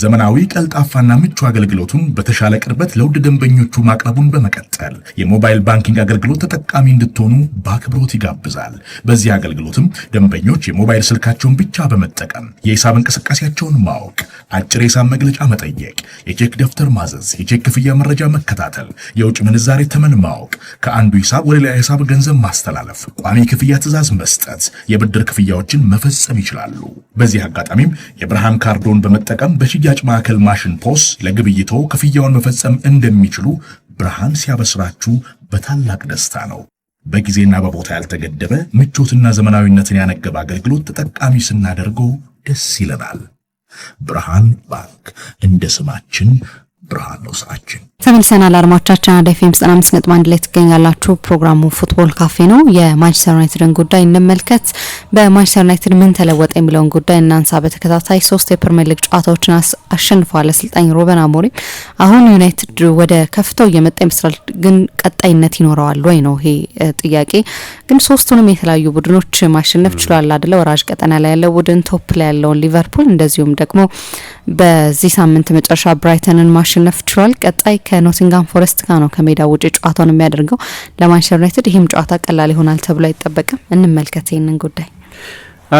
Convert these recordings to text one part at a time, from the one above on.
ዘመናዊ ቀልጣፋና ምቹ አገልግሎቱን በተሻለ ቅርበት ለውድ ደንበኞቹ ማቅረቡን በመቀጠል የሞባይል ባንኪንግ አገልግሎት ተጠቃሚ እንድትሆኑ በአክብሮት ይጋብዛል። በዚህ አገልግሎትም ደንበኞች የሞባይል ስልካቸውን ብቻ በመጠቀም የሂሳብ እንቅስቃሴያቸውን ማወቅ፣ አጭር የሂሳብ መግለጫ መጠየቅ፣ የቼክ ደብተር ማዘዝ፣ የቼክ ክፍያ መረጃ መከታተል፣ የውጭ ምንዛሬ ተመን ማወቅ፣ ከአንዱ ሂሳብ ወደ ሌላ ሂሳብ ገንዘብ ማስተላለፍ፣ ቋሚ ክፍያ ትዕዛዝ መስጠት፣ የብድር ክፍያዎችን መፈጸም ይችላሉ። በዚህ አጋጣሚም የብርሃን ካርዶን በመጠቀም በሽያጭ ማዕከል ማሽን ፖስ ለግብይቶ ክፍያውን መፈጸም እንደሚችሉ ብርሃን ሲያበስራችሁ በታላቅ ደስታ ነው። በጊዜና በቦታ ያልተገደበ ምቾትና ዘመናዊነትን ያነገበ አገልግሎት ተጠቃሚ ስናደርገው ደስ ይለናል። ብርሃን ባንክ፣ እንደ ስማችን ብርሃን ነው ስራችን። ተመልሰናል አድማጮቻችን። አራዳ ኤፍ ኤም 95.1 ላይ ትገኛላችሁ። ፕሮግራሙ ፉትቦል ካፌ ነው። የማንቸስተር ዩናይትድን ጉዳይ እንመልከት። በማንቸስተር ዩናይትድ ምን ተለወጠ የሚለውን ጉዳይ እናንሳ። በተከታታይ 3 የፕሪሚየር ሊግ ጨዋታዎችን አሸንፏል አሰልጣኝ ሩበን አሞሪም። አሁን ዩናይትድ ወደ ከፍታው እየመጣ ይመስላል፣ ግን ቀጣይነት ይኖረዋል ወይ ነው ይሄ ጥያቄ። ግን ሶስቱንም የተለያዩ ቡድኖች ማሸነፍ ችሏል አይደለ? ወራጅ ቀጠና ላይ ያለው ቡድን፣ ቶፕ ላይ ያለውን ሊቨርፑል፣ እንደዚሁም ደግሞ በዚህ ሳምንት መጨረሻ ብራይተንን ማሸነፍ ችሏል። ቀጣይ ከኖቲንጋም ፎረስት ጋር ነው ከሜዳ ውጪ ጨዋታውን የሚያደርገው። ለማንቸስተር ዩናይትድ ይህም ጨዋታ ቀላል ይሆናል ተብሎ አይጠበቅም። እንመልከት ይህንን ጉዳይ።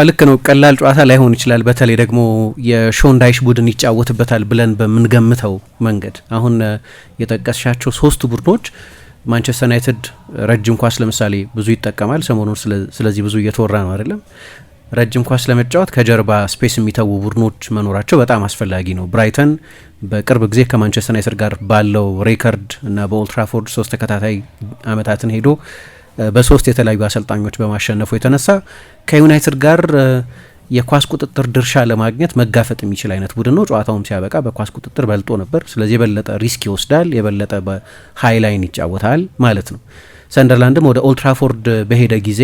ልክ ነው፣ ቀላል ጨዋታ ላይሆን ይችላል። በተለይ ደግሞ የሾን ዳይሽ ቡድን ይጫወትበታል ብለን በምንገምተው መንገድ አሁን የጠቀስሻቸው ሶስቱ ቡድኖች ማንቸስተር ዩናይትድ ረጅም ኳስ ለምሳሌ ብዙ ይጠቀማል ሰሞኑን። ስለዚህ ብዙ እየተወራ ነው አይደለም። ረጅም ኳስ ለመጫወት ከጀርባ ስፔስ የሚተዉ ቡድኖች መኖራቸው በጣም አስፈላጊ ነው። ብራይተን በቅርብ ጊዜ ከማንቸስተር ዩናይትድ ጋር ባለው ሬከርድ እና በኦልድ ትራፎርድ 3 ተከታታይ አመታትን ሄዶ በ3 የተለያዩ አሰልጣኞች በማሸነፉ የተነሳ ከዩናይትድ ጋር የኳስ ቁጥጥር ድርሻ ለማግኘት መጋፈጥ የሚችል አይነት ቡድን ነው። ጨዋታውም ሲያበቃ በኳስ ቁጥጥር በልጦ ነበር። ስለዚህ የበለጠ ሪስክ ይወስዳል፣ የበለጠ በሃይ ላይን ይጫወታል ማለት ነው። ሰንደርላንድም ወደ ኦልድ ትራፎርድ በሄደ ጊዜ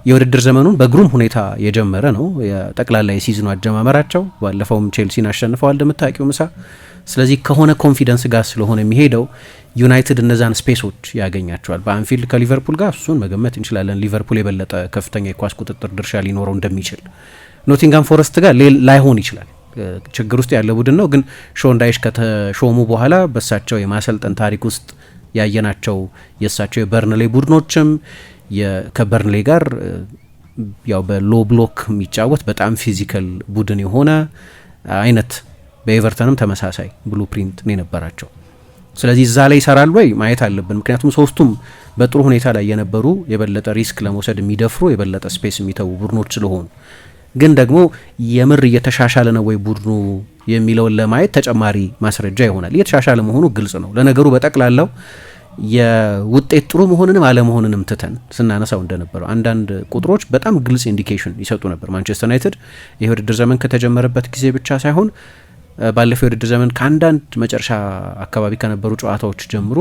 የውድድር ዘመኑን በግሩም ሁኔታ የጀመረ ነው። የጠቅላላ የሲዝኑ አጀማመራቸው ባለፈውም ቼልሲን አሸንፈዋል እንደምታውቂው ምሳ። ስለዚህ ከሆነ ኮንፊደንስ ጋር ስለሆነ የሚሄደው ዩናይትድ እነዛን ስፔሶች ያገኛቸዋል። በአንፊልድ ከሊቨርፑል ጋር እሱን መገመት እንችላለን። ሊቨርፑል የበለጠ ከፍተኛ የኳስ ቁጥጥር ድርሻ ሊኖረው እንደሚችል፣ ኖቲንጋም ፎረስት ጋር ላይሆን ይችላል። ችግር ውስጥ ያለ ቡድን ነው። ግን ሾን ዳይሽ ከተሾሙ በኋላ በሳቸው የማሰልጠን ታሪክ ውስጥ ያየናቸው የእሳቸው የበርንሌ ቡድኖችም ከበርንሌ ጋር ያው በሎ ብሎክ የሚጫወት በጣም ፊዚካል ቡድን የሆነ አይነት፣ በኤቨርተንም ተመሳሳይ ብሉፕሪንት ነው የነበራቸው። ስለዚህ እዛ ላይ ይሰራል ወይ ማየት አለብን። ምክንያቱም ሶስቱም በጥሩ ሁኔታ ላይ የነበሩ የበለጠ ሪስክ ለመውሰድ የሚደፍሩ የበለጠ ስፔስ የሚተዉ ቡድኖች ስለሆኑ፣ ግን ደግሞ የምር እየተሻሻለ ነው ወይ ቡድኑ የሚለውን ለማየት ተጨማሪ ማስረጃ ይሆናል። እየተሻሻለ መሆኑ ግልጽ ነው። ለነገሩ በጠቅላላው የውጤት ጥሩ መሆንንም አለመሆንንም ትተን ስናነሳው እንደነበረው አንዳንድ ቁጥሮች በጣም ግልጽ ኢንዲኬሽን ይሰጡ ነበር። ማንቸስተር ዩናይትድ የውድድር ዘመን ከተጀመረበት ጊዜ ብቻ ሳይሆን ባለፈው የውድድር ዘመን ከአንዳንድ መጨረሻ አካባቢ ከነበሩ ጨዋታዎች ጀምሮ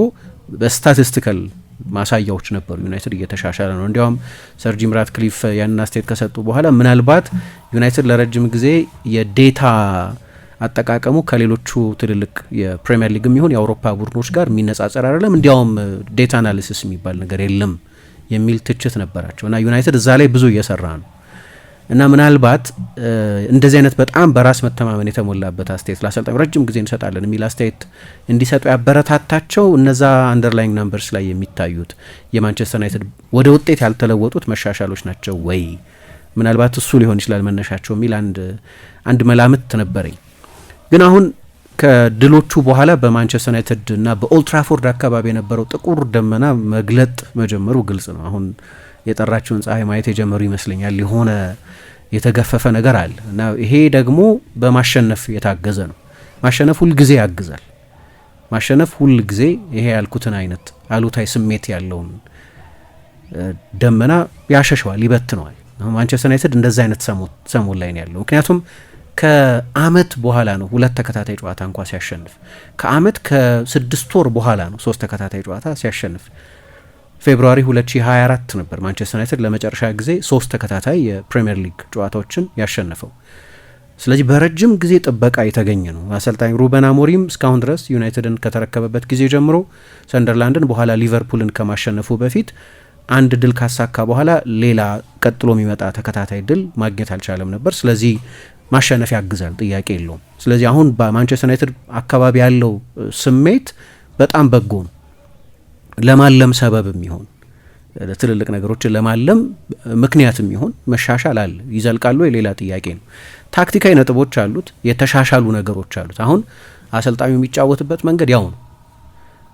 በስታቲስቲካል ማሳያዎች ነበሩ ዩናይትድ እየተሻሻለ ነው። እንዲያውም ሰር ጂም ራትክሊፍ ያንን አስተያየት ከሰጡ በኋላ ምናልባት ዩናይትድ ለረጅም ጊዜ የዴታ አጠቃቀሙ ከሌሎቹ ትልልቅ የፕሪሚየር ሊግም ይሁን የአውሮፓ ቡድኖች ጋር የሚነጻጸር አይደለም፣ እንዲያውም ዴታ አናሊሲስ የሚባል ነገር የለም የሚል ትችት ነበራቸው እና ዩናይትድ እዛ ላይ ብዙ እየሰራ ነው እና ምናልባት እንደዚህ አይነት በጣም በራስ መተማመን የተሞላበት አስተያየት ለአሰልጣኝ ረጅም ጊዜ እንሰጣለን የሚል አስተያየት እንዲሰጡ ያበረታታቸው እነዛ አንደርላይንግ ነምበርስ ላይ የሚታዩት የማንቸስተር ዩናይትድ ወደ ውጤት ያልተለወጡት መሻሻሎች ናቸው ወይ? ምናልባት እሱ ሊሆን ይችላል መነሻቸው የሚል አንድ መላምት ነበረኝ። ግን አሁን ከድሎቹ በኋላ በማንቸስተር ዩናይትድ እና በኦልድ ትራፎርድ አካባቢ የነበረው ጥቁር ደመና መግለጥ መጀመሩ ግልጽ ነው። አሁን የጠራችውን ፀሐይ ማየት የጀመሩ ይመስለኛል። የሆነ የተገፈፈ ነገር አለ እና ይሄ ደግሞ በማሸነፍ የታገዘ ነው። ማሸነፍ ሁል ጊዜ ያግዛል። ማሸነፍ ሁል ጊዜ ይሄ ያልኩትን አይነት አሉታዊ ስሜት ያለውን ደመና ያሸሸዋል፣ ይበትነዋል። አሁን ማንቸስተር ዩናይትድ እንደዛ አይነት ሰሞን ላይ ነው ያለው። ምክንያቱም ከአመት በኋላ ነው 2 ተከታታይ ጨዋታ እንኳን ሲያሸንፍ። ከአመት ከ6 ወር በኋላ ነው 3 ተከታታይ ጨዋታ ሲያሸንፍ። ፌብሩዋሪ 2024 ነበር ማንቸስተር ዩናይትድ ለመጨረሻ ጊዜ 3 ተከታታይ የፕሪሚየር ሊግ ጨዋታዎችን ያሸነፈው። ስለዚህ በረጅም ጊዜ ጥበቃ የተገኘ ነው። አሰልጣኝ ሩበን አሞሪም እስካሁን ድረስ ዩናይትድን ከተረከበበት ጊዜ ጀምሮ ሰንደርላንድን በኋላ ሊቨርፑልን ከማሸነፉ በፊት አንድ ድል ካሳካ በኋላ ሌላ ቀጥሎ የሚመጣ ተከታታይ ድል ማግኘት አልቻለም ነበር። ስለዚህ ማሸነፍ ያግዛል፣ ጥያቄ የለውም። ስለዚህ አሁን በማንቸስተር ዩናይትድ አካባቢ ያለው ስሜት በጣም በጎ ነው። ለማለም ሰበብ የሚሆን ትልልቅ ነገሮችን ለማለም ምክንያት የሚሆን መሻሻል አለ። ይዘልቃሉ የሌላ ጥያቄ ነው። ታክቲካዊ ነጥቦች አሉት፣ የተሻሻሉ ነገሮች አሉት። አሁን አሰልጣኙ የሚጫወትበት መንገድ ያው ነው።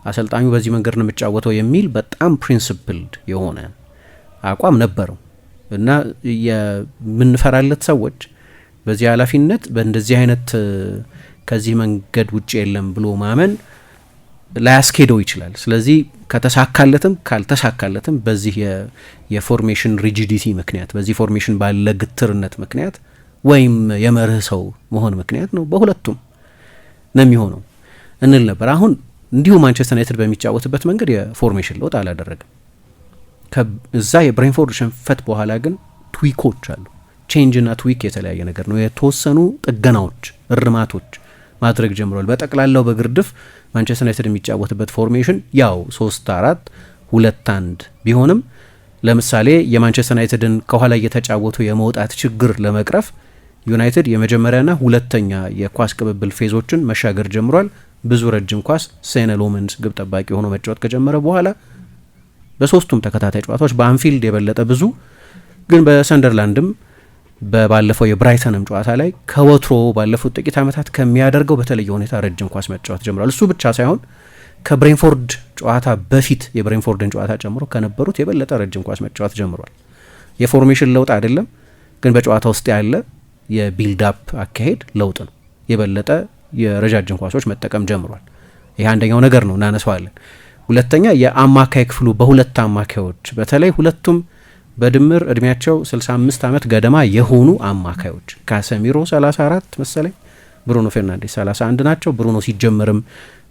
አሰልጣኙ በዚህ መንገድ ነው የሚጫወተው የሚል በጣም ፕሪንሲፕልድ የሆነ አቋም ነበረው እና የምንፈራለት ሰዎች በዚህ ኃላፊነት በእንደዚህ አይነት ከዚህ መንገድ ውጭ የለም ብሎ ማመን ላያስኬደው ይችላል። ስለዚህ ከተሳካለትም ካልተሳካለትም በዚህ የፎርሜሽን ሪጂዲቲ ምክንያት በዚህ ፎርሜሽን ባለ ግትርነት ምክንያት ወይም የመርህ ሰው መሆን ምክንያት ነው፣ በሁለቱም ነው የሚሆነው እንል ነበር። አሁን እንዲሁ ማንቸስተር ዩናይትድ በሚጫወትበት መንገድ የፎርሜሽን ለውጥ አላደረገም። እዛ የብሬንፎርድ ሽንፈት በኋላ ግን ትዊኮች አሉ። ቼንጅና ትዊክ የተለያየ ነገር ነው። የተወሰኑ ጥገናዎች፣ እርማቶች ማድረግ ጀምሯል። በጠቅላላው በግርድፍ ማንቸስተር ዩናይትድ የሚጫወትበት ፎርሜሽን ያው 3-4-2-1 ቢሆንም ለምሳሌ የማንቸስተር ዩናይትድን ከኋላ እየተጫወቱ የመውጣት ችግር ለመቅረፍ ዩናይትድ የመጀመሪያና ሁለተኛ የኳስ ቅብብል ፌዞችን መሻገር ጀምሯል። ብዙ ረጅም ኳስ ሴነ ሎመንስ ግብ ጠባቂ ሆኖ መጫወት ከጀመረ በኋላ በሶስቱም ተከታታይ ጨዋታዎች በአንፊልድ የበለጠ ብዙ ግን በሰንደርላንድም ባለፈው የብራይተንም ጨዋታ ላይ ከወትሮ ባለፉት ጥቂት ዓመታት ከሚያደርገው በተለየ ሁኔታ ረጅም ኳስ መጫወት ጀምሯል። እሱ ብቻ ሳይሆን ከብሬንፎርድ ጨዋታ በፊት የብሬንፎርድን ጨዋታ ጨምሮ ከነበሩት የበለጠ ረጅም ኳስ መጫወት ጀምሯል። የፎርሜሽን ለውጥ አይደለም፣ ግን በጨዋታ ውስጥ ያለ የቢልዳፕ አካሄድ ለውጥ ነው። የበለጠ የረጃጅም ኳሶች መጠቀም ጀምሯል። ይህ አንደኛው ነገር ነው፣ እናነሳዋለን። ሁለተኛ የአማካይ ክፍሉ በሁለት አማካዮች በተለይ ሁለቱም በድምር እድሜያቸው 65 ዓመት ገደማ የሆኑ አማካዮች ካሰሚሮ 34 መሰለኝ፣ ብሩኖ ፌርናንዴስ 31 ናቸው። ብሩኖ ሲጀመርም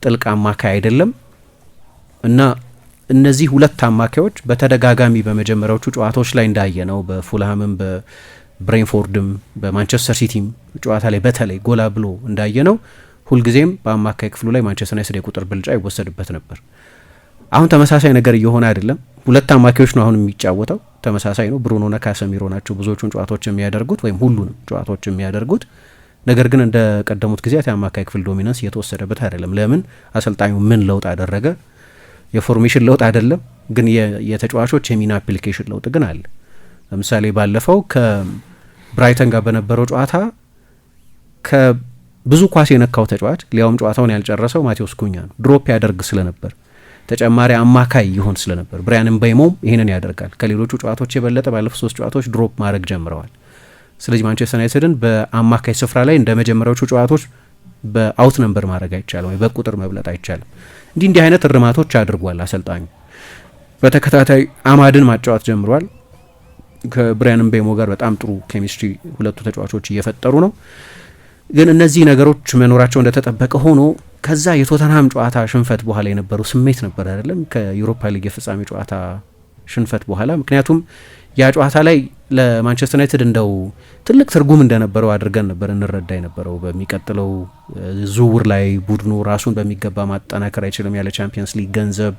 ጥልቅ አማካይ አይደለም እና እነዚህ ሁለት አማካዮች በተደጋጋሚ በመጀመሪያዎቹ ጨዋታዎች ላይ እንዳየ ነው በፉልሃምም በብሬንፎርድም በማንቸስተር ሲቲም ጨዋታ ላይ በተለይ ጎላ ብሎ እንዳየ ነው ሁልጊዜም በአማካይ ክፍሉ ላይ ማንቸስተር ዩናይትድ የቁጥር ብልጫ ይወሰድበት ነበር። አሁን ተመሳሳይ ነገር እየሆነ አይደለም። ሁለት አማካዮች ነው አሁን የሚጫወተው፣ ተመሳሳይ ነው። ብሩኖና ካሰሚሮ ናቸው ብዙዎቹን ጨዋታዎች የሚያደርጉት ወይም ሁሉንም ጨዋታዎች የሚያደርጉት። ነገር ግን እንደ ቀደሙት ጊዜያት የአማካይ ክፍል ዶሚናንስ እየተወሰደበት አይደለም። ለምን? አሰልጣኙ ምን ለውጥ አደረገ? የፎርሜሽን ለውጥ አይደለም፣ ግን የተጫዋቾች የሚና አፕሊኬሽን ለውጥ ግን አለ። ለምሳሌ ባለፈው ከብራይተን ጋር በነበረው ጨዋታ ከብዙ ኳስ የነካው ተጫዋች ሊያውም ጨዋታውን ያልጨረሰው ማቴዎስ ኩኛ ነው። ድሮፕ ያደርግ ስለነበር ተጨማሪ አማካይ ይሆን ስለነበር ብራያን ምቤሞም ይሄንን ያደርጋል። ከሌሎቹ ጨዋታዎች የበለጠ ባለፉት 3 ጨዋታዎች ድሮፕ ማድረግ ጀምረዋል። ስለዚህ ማንቸስተር ዩናይትድን በአማካይ ስፍራ ላይ እንደ መጀመሪያዎቹ ጨዋታዎች በአውት ነምበር ማድረግ አይቻልም ወይ በቁጥር መብለጥ አይቻልም። እንዲህ አይነት እርማቶች አድርጓል አሰልጣኙ። በተከታታይ አማድን ማጫወት ጀምሯል። ከብራያን ምቤሞ ጋር በጣም ጥሩ ኬሚስትሪ ሁለቱ ተጫዋቾች እየፈጠሩ ነው። ግን እነዚህ ነገሮች መኖራቸው እንደተጠበቀ ሆኖ ከዛ የቶተንሃም ጨዋታ ሽንፈት በኋላ የነበረው ስሜት ነበር አይደለም፣ ከዩሮፓ ሊግ የፍጻሜ ጨዋታ ሽንፈት በኋላ። ምክንያቱም ያ ጨዋታ ላይ ለማንቸስተር ዩናይትድ እንደው ትልቅ ትርጉም እንደነበረው አድርገን ነበር እንረዳ የነበረው። በሚቀጥለው ዝውውር ላይ ቡድኑ ራሱን በሚገባ ማጠናከር አይችልም ያለ ቻምፒየንስ ሊግ ገንዘብ፣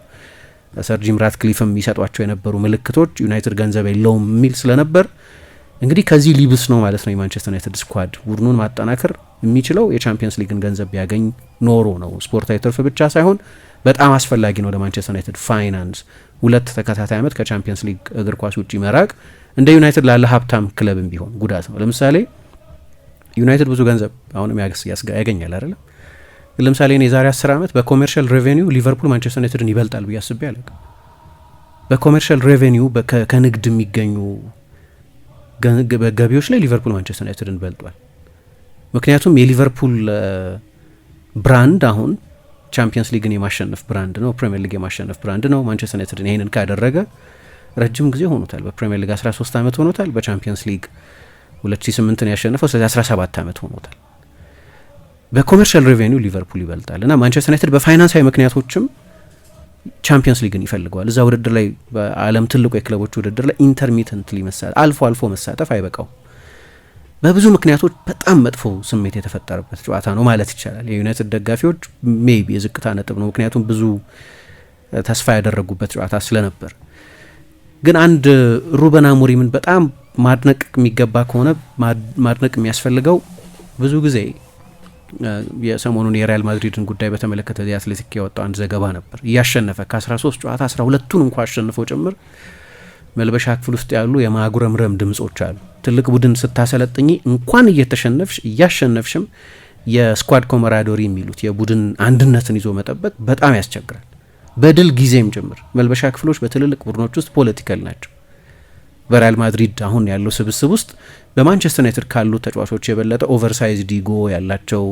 ሰር ጂም ራትክሊፍም የሚሰጧቸው የነበሩ ምልክቶች ዩናይትድ ገንዘብ የለውም የሚል ስለነበር እንግዲህ ከዚህ ሊብስ ነው ማለት ነው የማንቸስተር ዩናይትድ ስኳድ ቡድኑን ማጠናከር የሚችለው የቻምፒየንስ ሊግን ገንዘብ ቢያገኝ ኖሮ ነው። ስፖርታዊ ትርፍ ብቻ ሳይሆን በጣም አስፈላጊ ነው ለማንቸስተር ዩናይትድ ፋይናንስ። 2 ተከታታይ ዓመት ከቻምፒየንስ ሊግ እግር ኳስ ውጪ መራቅ እንደ ዩናይትድ ላለ ሀብታም ክለብም ቢሆን ጉዳት ነው። ለምሳሌ ዩናይትድ ብዙ ገንዘብ አሁንም ያገኛል አይደለም። ለምሳሌ የዛሬ 10 ዓመት በኮሜርሻል ሬቬኒው ሊቨርፑል ማንቸስተር ዩናይትድን ይበልጣል ብዬ አስቤ አላውቅም። በኮሜርሻል ሬቬኒው ከንግድ የሚገኙ ገቢዎች ላይ ሊቨርፑል ማንቸስተር ዩናይትድን በልጧል። ምክንያቱም የሊቨርፑል ብራንድ አሁን ቻምፒየንስ ሊግን የማሸነፍ ብራንድ ነው፣ ፕሪሚየር ሊግ የማሸነፍ ብራንድ ነው። ማንቸስተር ዩናይትድን ይህንን ካደረገ ረጅም ጊዜ ሆኖታል። በፕሪሚየር ሊግ 13 ዓመት ሆኖታል። በቻምፒየንስ ሊግ 2008ን ያሸነፈው ስለዚህ 17 ዓመት ሆኖታል። በኮሜርሻል ሬቬኒው ሊቨርፑል ይበልጣል እና ማንቸስተር ዩናይትድ በፋይናንሳዊ ምክንያቶችም ቻምፒየንስ ሊግን ይፈልገዋል። እዛ ውድድር ላይ በዓለም ትልቁ የክለቦች ውድድር ላይ ኢንተርሚተንትሊ መሳተፍ አልፎ አልፎ መሳተፍ አይበቃው። በብዙ ምክንያቶች በጣም መጥፎ ስሜት የተፈጠረበት ጨዋታ ነው ማለት ይቻላል። የዩናይትድ ደጋፊዎች ሜይቢ የዝቅታ ነጥብ ነው፣ ምክንያቱም ብዙ ተስፋ ያደረጉበት ጨዋታ ስለነበር። ግን አንድ ሩበን አሞሪምን በጣም ማድነቅ የሚገባ ከሆነ ማድነቅ የሚያስፈልገው ብዙ ጊዜ የሰሞኑን የሪያል ማድሪድን ጉዳይ በተመለከተ የአትሌቲክ ያወጣው አንድ ዘገባ ነበር። እያሸነፈ ከ13 ጨዋታ 12ቱን እንኳ አሸንፈው ጭምር መልበሻ ክፍል ውስጥ ያሉ የማጉረምረም ድምጾች አሉ። ትልቅ ቡድን ስታሰለጥኝ እንኳን እየተሸነፍሽ እያሸነፍሽም የስኳድ ኮመራዶሪ የሚሉት የቡድን አንድነትን ይዞ መጠበቅ በጣም ያስቸግራል። በድል ጊዜም ጭምር መልበሻ ክፍሎች በትልልቅ ቡድኖች ውስጥ ፖለቲካል ናቸው። በሪያል ማድሪድ አሁን ያለው ስብስብ ውስጥ በማንቸስተር ዩናይትድ ካሉ ተጫዋቾች የበለጠ ኦቨርሳይዝ ዲጎ ያላቸው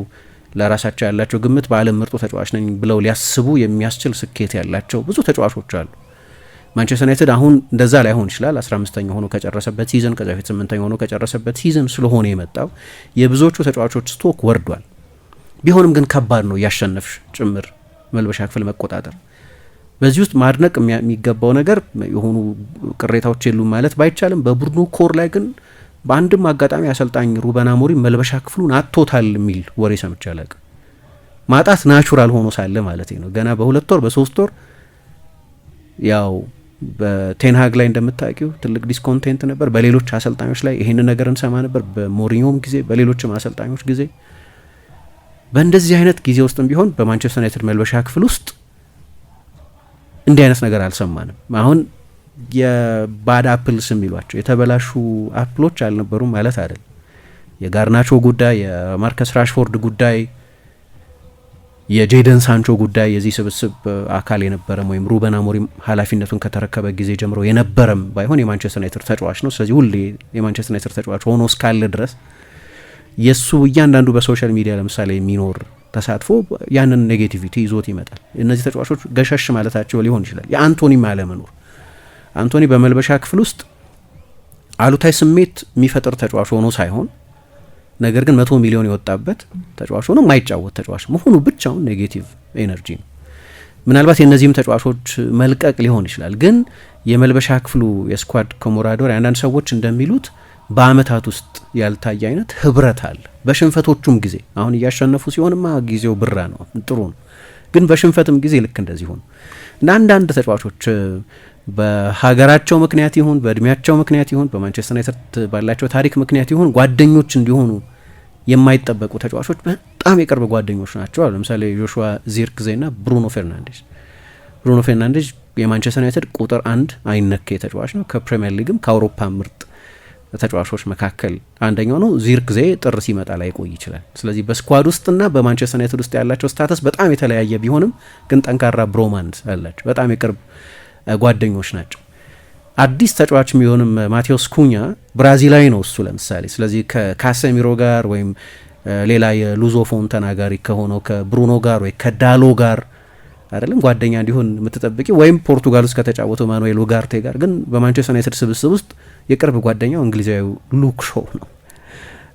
ለራሳቸው ያላቸው ግምት በዓለም ምርጡ ተጫዋች ነኝ ብለው ሊያስቡ የሚያስችል ስኬት ያላቸው ብዙ ተጫዋቾች አሉ። ማንቸስተር ዩናይትድ አሁን እንደዛ ላይሆን ይችላል። 15ኛ ሆኖ ከጨረሰበት ሲዝን ከዛ በፊት 8ኛ ሆኖ ከጨረሰበት ሲዝን ስለሆነ የመጣው የብዙዎቹ ተጫዋቾች ስቶክ ወርዷል። ቢሆንም ግን ከባድ ነው ያሸነፍሽ ጭምር መልበሻ ክፍል መቆጣጠር። በዚህ ውስጥ ማድነቅ የሚገባው ነገር የሆኑ ቅሬታዎች የሉም ማለት ባይቻልም በቡድኑ ኮር ላይ ግን በአንድም አጋጣሚ አሰልጣኝ ሩበን አሞሪም መልበሻ ክፍሉን አጥቶታል የሚል ወሬ ሰምቼ አላቅም። ማጣት ናቹራል ሆኖ ሳለ ማለት ነው። ገና በ2 ወር በ3 ወር ያው በቴንሃግ ላይ እንደምታውቂው ትልቅ ዲስኮንቴንት ነበር። በሌሎች አሰልጣኞች ላይ ይሄንን ነገር እንሰማ ነበር፣ በሞሪኞም ጊዜ በሌሎችም አሰልጣኞች ጊዜ። በእንደዚህ አይነት ጊዜ ውስጥም ቢሆን በማንቸስተር ዩናይትድ መልበሻ ክፍል ውስጥ እንዲህ አይነት ነገር አልሰማንም። አሁን የባድ አፕልስ የሚሏቸው የተበላሹ አፕሎች አልነበሩም ማለት አይደል። የጋርናቾ ጉዳይ፣ የማርከስ ራሽፎርድ ጉዳይ፣ የጄደን ሳንቾ ጉዳይ የዚህ ስብስብ አካል የነበረም ወይም ሩበን አሞሪም ኃላፊነቱን ከተረከበ ጊዜ ጀምሮ የነበረም ባይሆን የማንቸስተር ዩናይትድ ተጫዋች ነው። ስለዚህ ሁሌ የማንቸስተር ዩናይትድ ተጫዋች ሆኖ እስካለ ድረስ የእሱ እያንዳንዱ በሶሻል ሚዲያ ለምሳሌ የሚኖር ተሳትፎ ያንን ኔጌቲቪቲ ይዞት ይመጣል። እነዚህ ተጫዋቾች ገሸሽ ማለታቸው ሊሆን ይችላል። የአንቶኒም አለመኖር አንቶኒ በመልበሻ ክፍል ውስጥ አሉታዊ ስሜት የሚፈጥር ተጫዋች ሆኖ ሳይሆን ነገር ግን 100 ሚሊዮን የወጣበት ተጫዋች ሆኖ የማይጫወት ተጫዋች መሆኑ ብቻውን ኔጌቲቭ ኤነርጂ ነው። ምናልባት የእነዚህም ተጫዋቾች መልቀቅ ሊሆን ይችላል። ግን የመልበሻ ክፍሉ የስኳድ ኮሞራዶር አንዳንድ ሰዎች እንደሚሉት በአመታት ውስጥ ያልታየ አይነት ህብረት አለ። በሽንፈቶቹም ጊዜ አሁን እያሸነፉ ሲሆንማ ጊዜው ብራ ነው፣ ጥሩ ነው። ግን በሽንፈትም ጊዜ ልክ እንደዚህ ሆኑ እና አንዳንድ ተጫዋቾች በሀገራቸው ምክንያት ይሁን በእድሜያቸው ምክንያት ይሁን በማንቸስተር ዩናይትድ ባላቸው ታሪክ ምክንያት ይሁን ጓደኞች እንዲሆኑ የማይጠበቁ ተጫዋቾች በጣም የቅርብ ጓደኞች ናቸው። ለምሳሌ ጆሹዋ ዚርክዜና ብሩኖ ፌርናንዴዝ የማንቸስተር ዩናይትድ ቁጥር 1 አይነኬ ተጫዋች ነው። ከፕሪሚየር ሊግም ከአውሮፓ ምርጥ ተጫዋቾች መካከል አንደኛው ነው። ዚርክዜ ጥር ሲመጣ ላይ ቆይ ይችላል። ስለዚህ በስኳድ ውስጥና በማንቸስተር ዩናይትድ ውስጥ ያላቸው ስታተስ በጣም የተለያየ ቢሆንም ግን ጠንካራ ብሮማንስ አላቸው። በጣም የቅርብ ጓደኞች ናቸው። አዲስ ተጫዋች የሚሆንም ማቴዎስ ኩኛ ብራዚላዊ ነው እሱ ለምሳሌ። ስለዚህ ከካሴሚሮ ጋር ወይም ሌላ የሉዞ ፎንተና ጋር ከሆነው ከብሩኖ ጋር ወይ ከዳሎ ጋር አይደለም ጓደኛ እንዲሆን የምትጠብቂ ወይም ፖርቱጋል ውስጥ ከተጫወተው ማኑኤል ኡጋርቴ ጋር። ግን በማንቸስተር ዩናይትድ ስብስብ ውስጥ የቅርብ ጓደኛው እንግሊዛዊው ሉክ ሾው ነው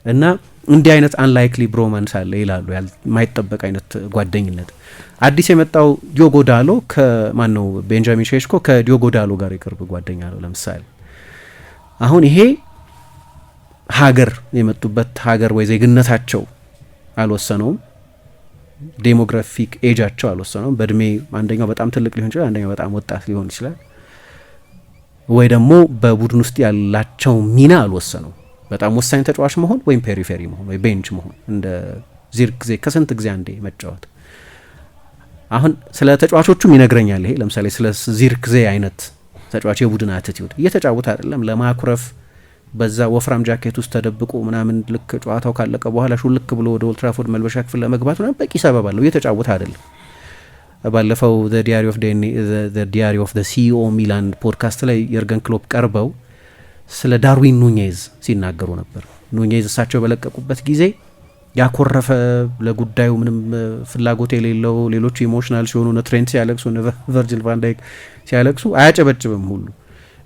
እና እንዲህ አይነት አንላይክሊ ብሮማንስ አለ ይላሉ። የማይጠበቅ አይነት ጓደኝነት። አዲስ የመጣው ዲዮጎ ዳሎ ከማን ነው ቤንጃሚን ሼሽኮ ከዲዮጎ ዳሎ ጋር የቅርብ ጓደኛ ነው ለምሳሌ። አሁን ይሄ ሀገር የመጡበት ሀገር ወይ ዜግነታቸው አልወሰነውም፣ ዴሞግራፊክ ኤጃቸው አልወሰነውም። በእድሜ አንደኛው በጣም ትልቅ ሊሆን ይችላል፣ አንደኛው በጣም ወጣት ሊሆን ይችላል። ወይ ደግሞ በቡድን ውስጥ ያላቸው ሚና አልወሰነው። በጣም ወሳኝ ተጫዋች መሆን ወይም ፔሪፌሪ መሆን ወይ ቤንች መሆን፣ እንደ ዚርክዜ ከስንት ጊዜ አንዴ መጫወት። አሁን ስለ ተጫዋቾቹም ይነግረኛል ይሄ። ለምሳሌ ስለ ዚርክዜ አይነት ተጫዋች የቡድን አቲቲዩድ እየተጫወተ አይደለም ለማኩረፍ በዛ ወፍራም ጃኬት ውስጥ ተደብቆ ምናምን ልክ ጨዋታው ካለቀ በኋላ ሹልክ ብሎ ወደ ኦልድ ትራፎርድ መልበሻ ክፍል ለመግባት ምናምን በቂ ሰበብ አለው። እየተጫወተ አይደለም። ባለፈው ዘ ዲያሪ ኦፍ ዘ ሲኢኦ ሚላን ፖድካስት ላይ የርገን ክሎፕ ቀርበው ስለ ዳርዊን ኑኔዝ ሲናገሩ ነበር። ኑኔዝ እሳቸው በለቀቁበት ጊዜ ያኮረፈ፣ ለጉዳዩ ምንም ፍላጎት የሌለው፣ ሌሎቹ ኢሞሽናል ሲሆኑ ትሬንት ሲያለቅሱ፣ ቨርጂል ቫን ዳይክ ሲያለቅሱ አያጨበጭብም ሁሉ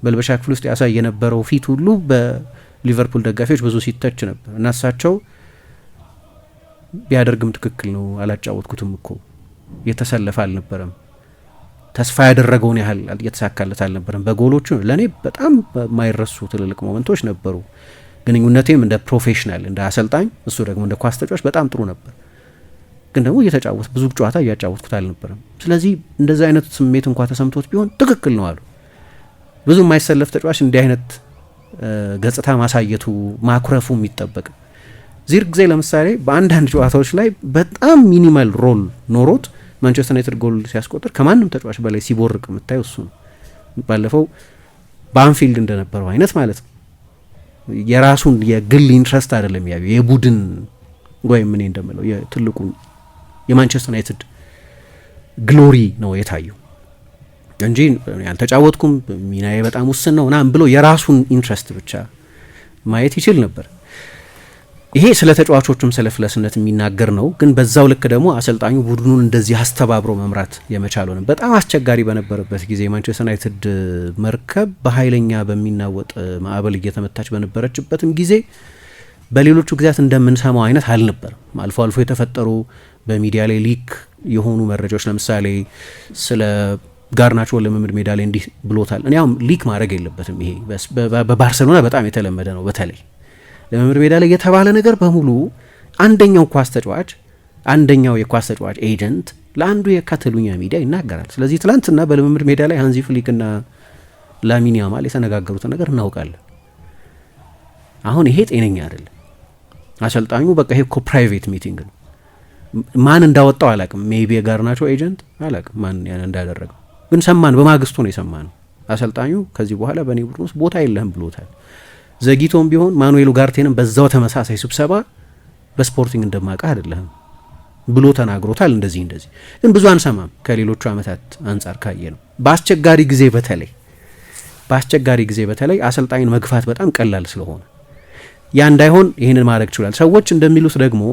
መልበሻ ክፍል ውስጥ ያሳይ የነበረው ፊት ሁሉ በሊቨርፑል ደጋፊዎች ብዙ ሲተች ነበር እና እሳቸው ቢያደርግም ትክክል ነው፣ አላጫወትኩትም እኮ የተሰለፈ አልነበረም፣ ተስፋ ያደረገውን ያህል የተሳካለት አልነበረም። በጎሎቹ ለእኔ በጣም የማይረሱ ትልልቅ ሞመንቶች ነበሩ። ግንኙነቴም እንደ ፕሮፌሽናል እንደ አሰልጣኝ፣ እሱ ደግሞ እንደ ኳስ ተጫዋች በጣም ጥሩ ነበር። ግን ደግሞ እየተጫወት ብዙ ጨዋታ እያጫወትኩት አልነበረም። ስለዚህ እንደዚህ አይነት ስሜት እንኳ ተሰምቶት ቢሆን ትክክል ነው አሉ። ብዙ የማይሰለፍ ተጫዋች እንዲህ አይነት ገጽታ ማሳየቱ ማኩረፉ የሚጠበቅ ዚርክዜ ለምሳሌ በአንዳንድ ጨዋታዎች ላይ በጣም ሚኒማል ሮል ኖሮት ማንቸስተር ዩናይትድ ጎል ሲያስቆጥር ከማንም ተጫዋች በላይ ሲቦርቅ የምታየው እሱ ነው። ባለፈው በአንፊልድ እንደነበረው አይነት ማለት ነው። የራሱን የግል ኢንትረስት አይደለም ያዩ የቡድን ወይም ምን እንደምለው የትልቁ የማንቸስተር ዩናይትድ ግሎሪ ነው የታየው እንጂ ያልተጫወትኩም ሚናዬ በጣም ውስን ነው ምናምን ብሎ የራሱን ኢንትረስት ብቻ ማየት ይችል ነበር። ይሄ ስለ ተጫዋቾቹም ስለ ፍለስነት የሚናገር ነው። ግን በዛው ልክ ደግሞ አሰልጣኙ ቡድኑን እንደዚህ አስተባብሮ መምራት የመቻሉ ነው። በጣም አስቸጋሪ በነበረበት ጊዜ ማንቸስተር ዩናይትድ መርከብ በኃይለኛ በሚናወጥ ማዕበል እየተመታች በነበረችበትም ጊዜ በሌሎቹ ጊዜያት እንደምንሰማው አይነት አልነበረም። አልፎ አልፎ የተፈጠሩ በሚዲያ ላይ ሊክ የሆኑ መረጃዎች ለምሳሌ ስለ ጋርናቾ ልምምድ ሜዳ ላይ እንዲህ ብሎታል። እኔ አሁን ሊክ ማድረግ የለበትም። ይሄ በባርሴሎና በጣም የተለመደ ነው። በተለይ ልምምድ ሜዳ ላይ የተባለ ነገር በሙሉ አንደኛው የኳስ ተጫዋች ኤጀንት ለአንዱ የካታሉኛ ሚዲያ ይናገራል። ስለዚህ ትላንትና በልምምድ ሜዳ ላይ ሃንዚ ፍሊክና ላሚን ያማል የተነጋገሩትን ነገር እናውቃለን። አሁን ይሄ ጤነኛ አይደለም። አሰልጣኙ በቃ ይሄ እኮ ፕራይቬት ሚቲንግ ነው። ማን እንዳወጣው አላቅም። ሜቢ የጋርናቾ ኤጀንት አላቅም ማን እንዳደረገው፣ ግን ሰማን። በማግስቱ ነው የሰማነው። አሰልጣኙ ከዚህ በኋላ በእኔ ቡድን ውስጥ ቦታ የለህም ብሎታል። ዘግይቶም ቢሆን ማኑኤል ኡጋርቴንም በዛው ተመሳሳይ ስብሰባ በስፖርቲንግ እንደማውቅህ አይደለህም ብሎ ተናግሮታል። እንደዚህ ግን ብዙ አንሰማም። ከሌሎቹ ዓመታት አንጻር ካየ ነው በአስቸጋሪ ጊዜ በተለይ አሰልጣኙን መግፋት በጣም ቀላል ስለሆነ ያ እንዳይሆን ይህንን ማድረግ ይችላል። ሰዎች እንደሚሉት ደግሞ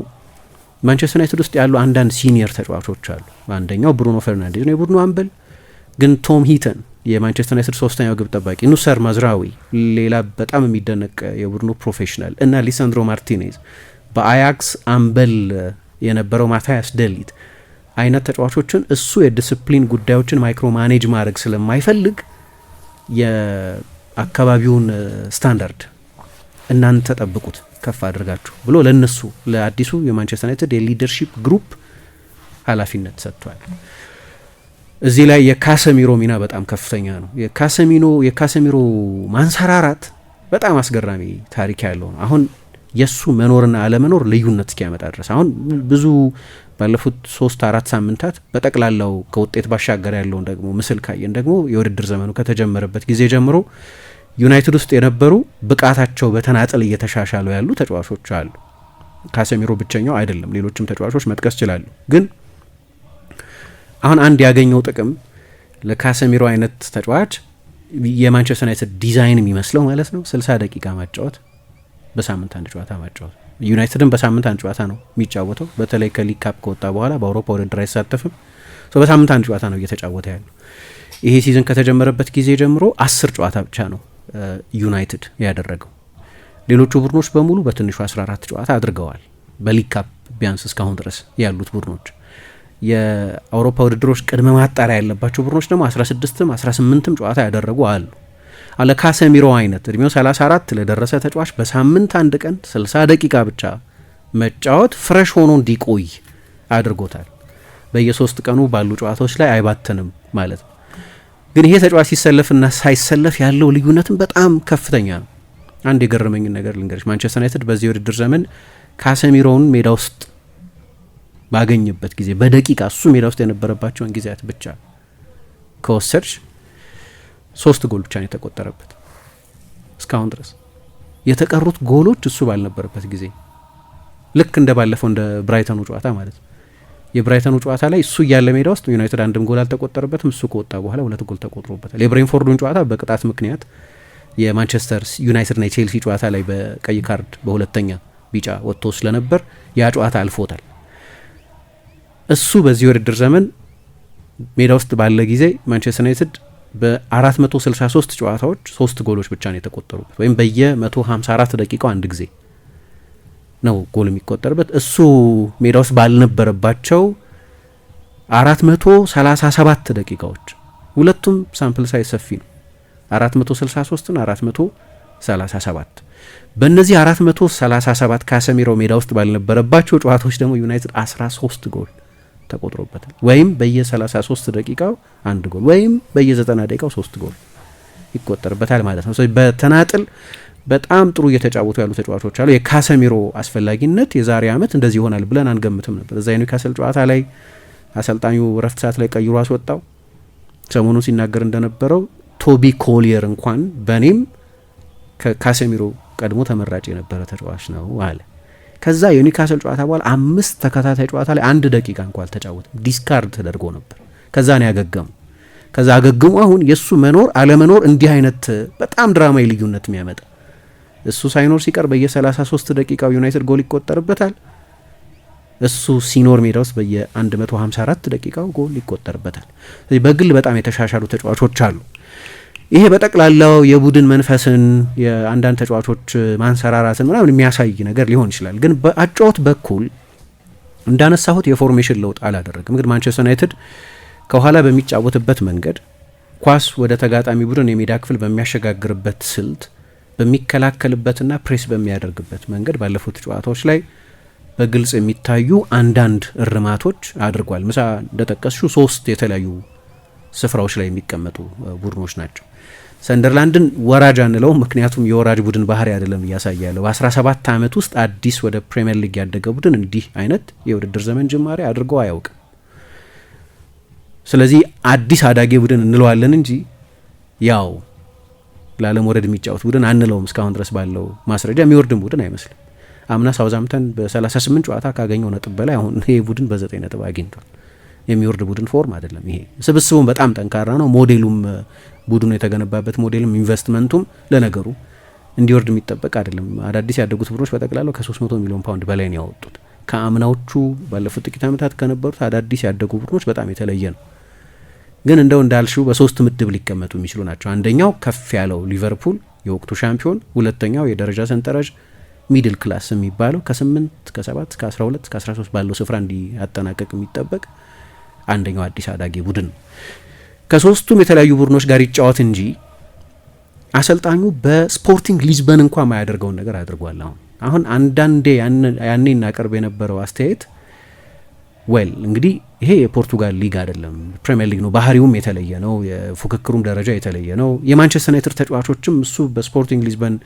ማንቸስተር ዩናይትድ ውስጥ ያሉ አንዳንድ ሲኒየር ተጫዋቾች አሉ። አንደኛው ብሩኖ ፈርናንዴዝ ነው የቡድኑ አምበል። ግን ቶም ሂተን የማንቸስተር ዩናይትድ ሶስተኛው ግብ ጠባቂ፣ ኑሰር ማዝራዊ ሌላ በጣም የሚደነቅ የቡድኑ ፕሮፌሽናል እና ሊሳንድሮ ማርቲኔዝ በአያክስ አምበል የነበረው ማታያስ ደሊት አይነት ተጫዋቾችን እሱ የዲስፕሊን ጉዳዮችን ማይክሮ ማኔጅ ማድረግ ስለማይፈልግ የአካባቢውን ስታንዳርድ እናንተ ጠብቁት ከፍ አድርጋችሁ ብሎ ለነሱ ለአዲሱ የማንቸስተር ዩናይትድ የሊደርሺፕ ግሩፕ ኃላፊነት ሰጥቷል። እዚህ ላይ የካሰሚሮ ሚና በጣም ከፍተኛ ነው። የካሰሚሮ ማንሰራራት በጣም አስገራሚ ታሪክ ያለው ነው። አሁን የሱ መኖርና አለመኖር ልዩነት እስኪያመጣ ድረስ አሁን ብዙ ባለፉት 3-4 ሳምንታት በጠቅላላው ከውጤት ባሻገር ያለውን ደግሞ ምስል ካየን ደግሞ የውድድር ዘመኑ ከተጀመረበት ጊዜ ጀምሮ ዩናይትድ ውስጥ የነበሩ ብቃታቸው በተናጠል እየተሻሻሉ ያሉ ተጫዋቾች አሉ። ካሰሚሮ ብቸኛው አይደለም፣ ሌሎችም ተጫዋቾች መጥቀስ ይችላሉ። ግን አሁን አንድ ያገኘው ጥቅም ለካሰሚሮ አይነት ተጫዋች የማንቸስተር ዩናይትድ ዲዛይን የሚመስለው ማለት ነው 60 ደቂቃ ማጫወት፣ በሳምንት አንድ ጨዋታ ማጫወት። ዩናይትድን በሳምንት አንድ ጨዋታ ነው የሚጫወተው። በተለይ ከሊግ ካፕ ከወጣ በኋላ በአውሮፓ ውድድር አይሳተፍም። በሳምንት አንድ ጨዋታ ነው እየተጫወተ ያለው። ይሄ ሲዝን ከተጀመረበት ጊዜ ጀምሮ 10 ጨዋታ ብቻ ነው ዩናይትድ ያደረገው። ሌሎቹ ቡድኖች በሙሉ በትንሹ 14 ጨዋታ አድርገዋል። በሊግ ካፕ ቢያንስ እስካሁን ድረስ ያሉት ቡድኖች፣ የአውሮፓ ውድድሮች ቅድመ ማጣሪያ ያለባቸው ቡድኖች ደግሞ 16ም 18ም ጨዋታ ያደረጉ አሉ። አለ ካሰሚሮ አይነት እድሜው 34 ለደረሰ ተጫዋች በሳምንት አንድ ቀን 60 ደቂቃ ብቻ መጫወት ፍሬሽ ሆኖ እንዲቆይ አድርጎታል። በየ3 ቀኑ ባሉ ጨዋታዎች ላይ አይባተንም ማለት ነው። ግን ይሄ ተጫዋች ሲሰለፍና ሳይሰለፍ ያለው ልዩነትም በጣም ከፍተኛ ነው። አንድ የገረመኝን ነገር ልንገርሽ። ማንቸስተር ዩናይትድ በዚህ ውድድር ዘመን ካሰሚሮውን ሜዳ ውስጥ ባገኘበት ጊዜ በደቂቃ እሱ ሜዳ ውስጥ የነበረባቸውን ጊዜያት ብቻ ከወሰድሽ 3 ጎል ብቻ ነው የተቆጠረበት እስካሁን ድረስ። የተቀሩት ጎሎች እሱ ባልነበረበት ጊዜ ልክ እንደ ባለፈው እንደ ብራይተኑ ጨዋታ ማለት ነው። የብራይተኑ ጨዋታ ላይ እሱ እያለ ሜዳ ውስጥ ዩናይትድ አንድም ጎል አልተቆጠረበትም። እሱ ከወጣ በኋላ 2 ጎል ተቆጥሮበታል። የብሬንፎርዱን ጨዋታ በቅጣት ምክንያት የማንቸስተር ዩናይትድና የቼልሲ ጨዋታ ላይ በቀይ ካርድ በሁለተኛ ቢጫ ወጥቶ ስለነበር ያ ጨዋታ አልፎታል። እሱ በዚህ ውድድር ዘመን ሜዳ ውስጥ ባለ ጊዜ ማንቸስተር ዩናይትድ በ463 ጨዋታዎች 3 ጎሎች ብቻ ነው የተቆጠሩበት፣ ወይም በየ154 ደቂቃው አንድ ጊዜ ነው ጎል የሚቆጠርበት። እሱ ሜዳ ውስጥ ባልነበረባቸው 437 ደቂቃዎች፣ ሁለቱም ሳምፕል ሳይዝ ሰፊ ነው፣ 463 እና 437። በእነዚህ 437 ካሰሚሮ ሜዳ ውስጥ ባልነበረባቸው ጨዋታዎች ደግሞ ዩናይትድ 13 ጎል ተቆጥሮበታል። ወይም በየ33 ደቂቃው አንድ ጎል ወይም በየ90 ደቂቃው 3 ጎል ይቆጠርበታል ማለት ነው። ስለዚህ በተናጥል በጣም ጥሩ እየተጫወቱ ያሉ ተጫዋቾች አሉ። የካሰሚሮ አስፈላጊነት የዛሬ ዓመት እንደዚህ ይሆናል ብለን አንገምትም ነበር። እዛ የኒውካስል ጨዋታ ላይ አሰልጣኙ ረፍት ሰዓት ላይ ቀይሮ አስወጣው። ሰሞኑን ሲናገር እንደነበረው ቶቢ ኮሊየር እንኳን በኔም ከካሰሚሮ ቀድሞ ተመራጭ የነበረ ተጫዋች ነው አለ። ከዛ የኒውካስል ጨዋታ በኋላ 5 ተከታታይ ጨዋታ ላይ 1 ደቂቃ እንኳን አልተጫወተም። ዲስካርድ ተደርጎ ነበር። ከዛ ነው ያገገሙ። ከዛ አገግሙ አሁን የሱ መኖር አለመኖር እንዲህ አይነት በጣም ድራማዊ ልዩነት የሚያመጣ እሱ ሳይኖር ሲቀር በየ33 ደቂቃው ዩናይትድ ጎል ይቆጠርበታል። እሱ ሲኖር ሜዳ ውስጥ በየ154 ደቂቃው ጎል ይቆጠርበታል። ስለዚህ በግል በጣም የተሻሻሉ ተጫዋቾች አሉ። ይሄ በጠቅላላው የቡድን መንፈስን የአንዳንድ ተጫዋቾች ማንሰራራትን ምናምን የሚያሳይ ነገር ሊሆን ይችላል። ግን በአጫወት በኩል እንዳነሳሁት የፎርሜሽን ለውጥ አላደረግም። እንግዲህ ማንቸስተር ዩናይትድ ከኋላ በሚጫወትበት መንገድ ኳስ ወደ ተጋጣሚ ቡድን የሜዳ ክፍል በሚያሸጋግርበት ስልት በሚከላከልበትና ፕሬስ በሚያደርግበት መንገድ ባለፉት ጨዋታዎች ላይ በግልጽ የሚታዩ አንዳንድ እርማቶች አድርጓል። ምሳ እንደጠቀስሹ 3 የተለያዩ ስፍራዎች ላይ የሚቀመጡ ቡድኖች ናቸው። ሰንደርላንድን ወራጅ አንለው፣ ምክንያቱም የወራጅ ቡድን ባህሪ አይደለም እያሳየ ያለው። በ17 ዓመት ውስጥ አዲስ ወደ ፕሪሚየር ሊግ ያደገ ቡድን እንዲህ አይነት የውድድር ዘመን ጅማሬ አድርጎ አያውቅም። ስለዚህ አዲስ አዳጊ ቡድን እንለዋለን እንጂ ያው ላለመውረድ የሚጫወት ቡድን አንለውም። እስካሁን ድረስ ባለው ማስረጃ የሚወርድም ቡድን አይመስልም። አምና ሳውዛምተን በ38 ጨዋታ ካገኘው ነጥብ በላይ አሁን ይሄ ቡድን በ9 ነጥብ አግኝቷል። የሚወርድ ቡድን ፎርም አይደለም ይሄ። ስብስቡም በጣም ጠንካራ ነው። ሞዴሉም ቡድኑ የተገነባበት ሞዴልም ኢንቨስትመንቱም ለነገሩ እንዲወርድ የሚጠበቅ አይደለም። አዳዲስ ያደጉት ቡድኖች በጠቅላላው ከ300 ሚሊዮን ፓውንድ በላይ ነው ያወጡት። ከአምናዎቹ ባለፉት ጥቂት ዓመታት ከነበሩት አዳዲስ ያደጉ ቡድኖች በጣም የተለየ ነው። ግን እንደው እንዳልሽው በ3 ምድብ ሊቀመጡ የሚችሉ ናቸው። አንደኛው ከፍ ያለው ሊቨርፑል የወቅቱ ሻምፒዮን፣ ሁለተኛው የደረጃ ሰንጠረዥ ሚድል ክላስ የሚባለው ከ8 ከ7 ከ12 ከ13 ባለው ስፍራ እንዲያጠናቀቅ የሚጠበቅ አንደኛው አዲስ አዳጊ ቡድን ነው። ከሶስቱም የተለያዩ ቡድኖች ጋር ይጫወት እንጂ አሰልጣኙ በስፖርቲንግ ሊዝበን እንኳን ማያደርገውን ነገር አድርጓል። አሁን አንዳንዴ ያኔ እናቀርብ የነበረው አስተያየት ዌል እንግዲህ ይሄ የፖርቱጋል ሊግ አይደለም፣ ፕሪሚየር ሊግ ነው። ባህሪውም የተለየ ነው። የፉክክሩም ደረጃ የተለየ ነው። የማንቸስተር ዩናይትድ ተጫዋቾችም እሱ በስፖርቲንግ ሊዝበን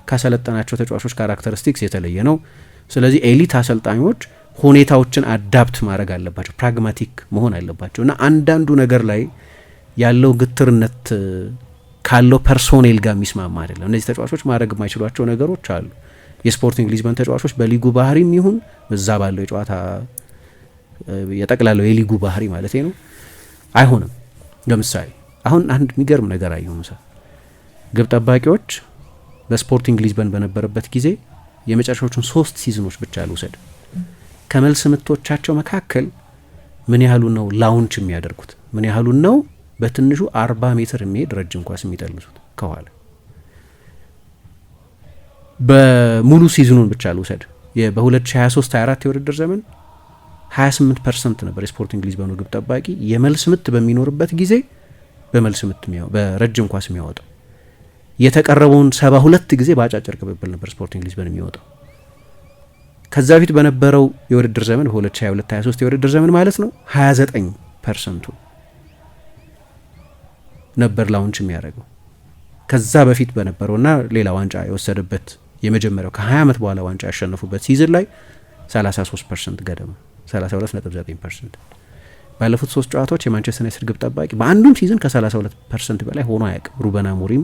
ካሰለጠናቸው ተጫዋቾች ካራክተሪስቲክስ የተለየ ነው። ስለዚህ ኤሊት አሰልጣኞች ሁኔታዎችን አዳፕት ማድረግ አለባቸው፣ ፕራግማቲክ መሆን አለባቸው እና አንዳንዱ ነገር ላይ ያለው ግትርነት ካለው ፐርሶኔል ጋር የሚስማማ አይደለም። እነዚህ ተጫዋቾች ማድረግ የማይችሏቸው ነገሮች አሉ። የስፖርቲንግ ሊዝበን ተጫዋቾች በሊጉ ባህሪም ይሁን በዛ ባለው የጨዋታ የጠቅላላው የሊጉ ባህሪ ማለት ነው አይሆንም። ለምሳሌ አሁን አንድ የሚገርም ነገር አየሁ። ግብ ጠባቂዎች በስፖርቲንግ ሊዝበን በነበረበት ጊዜ የመጨረሻዎቹን 3 ሲዝኖች ብቻ ልውሰድ፣ ከመልስ ምቶቻቸው መካከል ምን ያህሉን ነው ላውንች የሚያደርጉት፣ ምን ያህሉን ነው በትንሹ 40 ሜትር የሚሄድ ረጅም ኳስ የሚጠልሱት ከኋላ። በሙሉ ሲዝኑን ብቻ ልውሰድ፣ በ2023/24 የውድድር ዘመን 28% ነበር የስፖርቲንግ ሊዝበኑ ግብ ጠባቂ የመልስ ምት በሚኖርበት ጊዜ በመልስ ምት በረጅም ኳስ የሚያወጣው። የተቀረበውን 72 ጊዜ በአጫጭር ቅብብል ነበር ስፖርቲንግ ሊዝበን የሚወጣው። ከዛ በፊት በነበረው የውድድር ዘመን በ2022/23 የውድድር ዘመን ማለት ነው 29% ነበር ላውንች የሚያደርገው። ከዛ በፊት በነበረውና ሌላ ዋንጫ የወሰደበት የመጀመሪያው ከ20 ዓመት በኋላ ዋንጫ ያሸነፉበት ሲዝን ላይ 33% ገደማ 32.9%። ባለፉት 3 ጨዋታዎች የማንቸስተር ዩናይትድ ግብ ጠባቂ በአንዱም ሲዝን ከ32% በላይ ሆኖ አያውቅም። ሩበን አሞሪም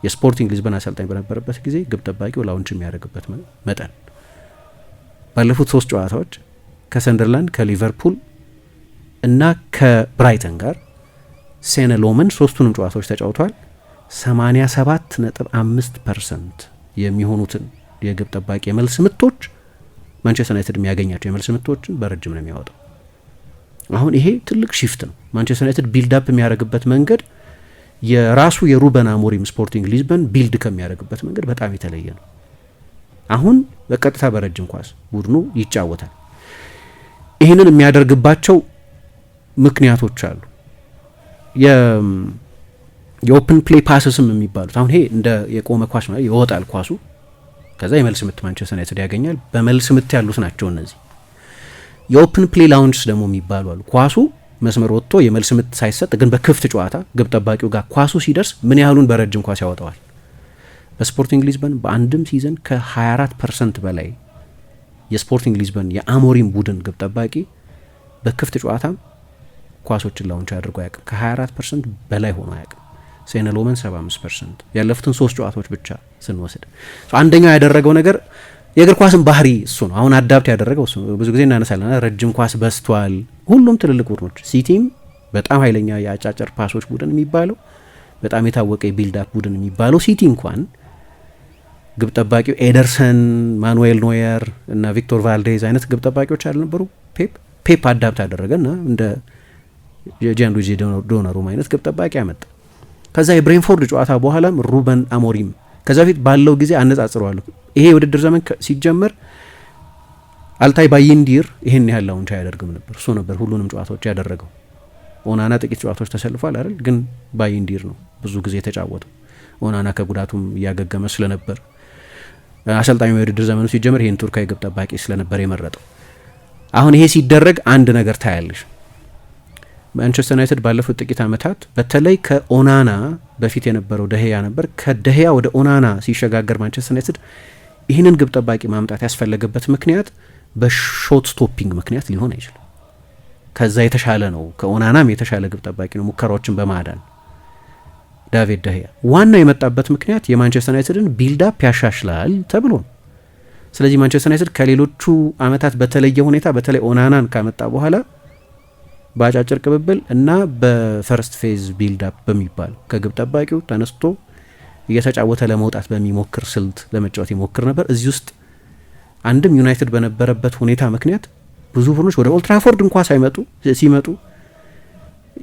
የስፖርቲንግ ሊዝበን አሰልጣኝ በነበረበት ጊዜ ግብ ጠባቂው ላውንች የሚያደርግበት መጠን ባለፉት 3 ጨዋታዎች ከሰንደርላንድ፣ ከሊቨርፑል እና ከብራይተን ጋር ሴነ ሎመን 3ቱንም ጨዋታዎች ተጫውቷል። 87.5% የሚሆኑትን የግብ ጠባቂ የመልስ ምቶች ማንቸስተር ዩናይትድ የሚያገኛቸው የመልስ ምቶችን በረጅም ነው የሚያወጣው። አሁን ይሄ ትልቅ ሺፍት ነው። ማንቸስተር ዩናይትድ ቢልድ አፕ የሚያደርግበት መንገድ የራሱ የሩበን አሞሪም ስፖርቲንግ ሊዝበን ቢልድ ከሚያደርግበት መንገድ በጣም የተለየ ነው። አሁን በቀጥታ በረጅም ኳስ ቡድኑ ይጫወታል። ይህንን የሚያደርግባቸው ምክንያቶች አሉ። የኦፕን ፕሌይ ፓስስም የሚባሉት አሁን ይሄ እንደ የቆመ ኳስ ማለት ይወጣል ኳሱ፣ ከዛ የመልስ ምት ማንቸስተር ዩናይትድ ያገኛል። በመልስ ምት ያሉት ናቸው እነዚህ። የኦፕን ፕሌይ ላውንጅስ ደግሞ የሚባሉ አሉ። ኳሱ መስመር ወጥቶ የመልስ ምት ሳይሰጥ ግን በክፍት ጨዋታ ግብ ጠባቂው ጋር ኳሱ ሲደርስ ምን ያህሉን በረጅም ኳስ ያወጣዋል። በስፖርቲንግ ሊዝበን በአንድም ሲዝን ከ24% በላይ የስፖርቲንግ ሊዝበን የአሞሪም ቡድን ግብ ጠባቂ በክፍት ጨዋታም ኳሶችን ላውንች አድርጎ አያውቅም። ከ24% በላይ ሆኖ አያውቅም። ሴነ ሎመን 75%። ያለፉትን 3 ጨዋታዎች ብቻ ስንወስድ አንደኛው ያደረገው ነገር የእግር ኳስን ባህሪ እሱ ነው። አሁን አዳፕት ያደረገው እሱ ብዙ ጊዜ እናነሳለን። ረጅም ኳስ በስቷል። ሁሉም ትልልቅ ቡድኖች ሲቲም በጣም ኃይለኛ የአጫጭር ፓሶች ቡድን የሚባለው በጣም የታወቀ የቢልድ አፕ ቡድን የሚባለው ሲቲ እንኳን ግብ ጠባቂው ኤደርሰን፣ ማኑኤል ኖየር እና ቪክቶር ቫልዴዝ አይነት ግብ ጠባቂዎች አልነበሩ። ፔፕ አዳፕት አደረገና እንደ ጂያንሉጂ ዶናሩማ አይነት ግብ ጠባቂ አመጣ። ከዛ የብሬንፎርድ ጨዋታ በኋላም ሩበን አሞሪም ከዛ ፊት ባለው ጊዜ አነጻጽረዋለሁ። ይሄ የውድድር ዘመን ሲጀመር አልታይ ባይንዲር ይሄን ያህል ላውንች አያደርግም ነበር። እሱ ነበር ሁሉንም ጨዋታዎች ያደረገው። ኦናና ጥቂት ጨዋታዎች ተሰልፏል አይደል? ግን ባይንዲር ነው ብዙ ጊዜ የተጫወተው። ኦናና ከጉዳቱም እያገገመ ስለነበር አሰልጣኙ የውድድር ዘመኑ ሲጀመር ይሄን ቱርካዊ ግብ ጠባቂ ስለነበር የመረጠው። አሁን ይሄ ሲደረግ አንድ ነገር ታያለሽ። ማንቸስተር ዩናይትድ ባለፉት ጥቂት ዓመታት በተለይ ከኦናና በፊት የነበረው ደህያ ነበር። ከደህያ ወደ ኦናና ሲሸጋገር ማንቸስተር ዩናይትድ ይህንን ግብ ጠባቂ ማምጣት ያስፈለገበት ምክንያት በሾት ስቶፒንግ ምክንያት ሊሆን አይችልም። ከዛ የተሻለ ነው፣ ከኦናናም የተሻለ ግብ ጠባቂ ነው ሙከራዎችን በማዳን ዳቪድ ደህያ። ዋናው የመጣበት ምክንያት የማንቸስተር ዩናይትድን ቢልዳፕ ያሻሽላል ተብሎ ነው። ስለዚህ ማንቸስተር ዩናይትድ ከሌሎቹ ዓመታት በተለየ ሁኔታ በተለይ ኦናናን ካመጣ በኋላ በአጫጭር ቅብብል እና በፈርስት ፌዝ ቢልዳፕ በሚባል ከግብ ጠባቂው ተነስቶ እየተጫወተ ለመውጣት በሚሞክር ስልት ለመጫወት ይሞክር ነበር። እዚህ ውስጥ አንድም ዩናይትድ በነበረበት ሁኔታ ምክንያት ብዙ ቡድኖች ወደ ኦልትራፎርድ እንኳ ሲመጡ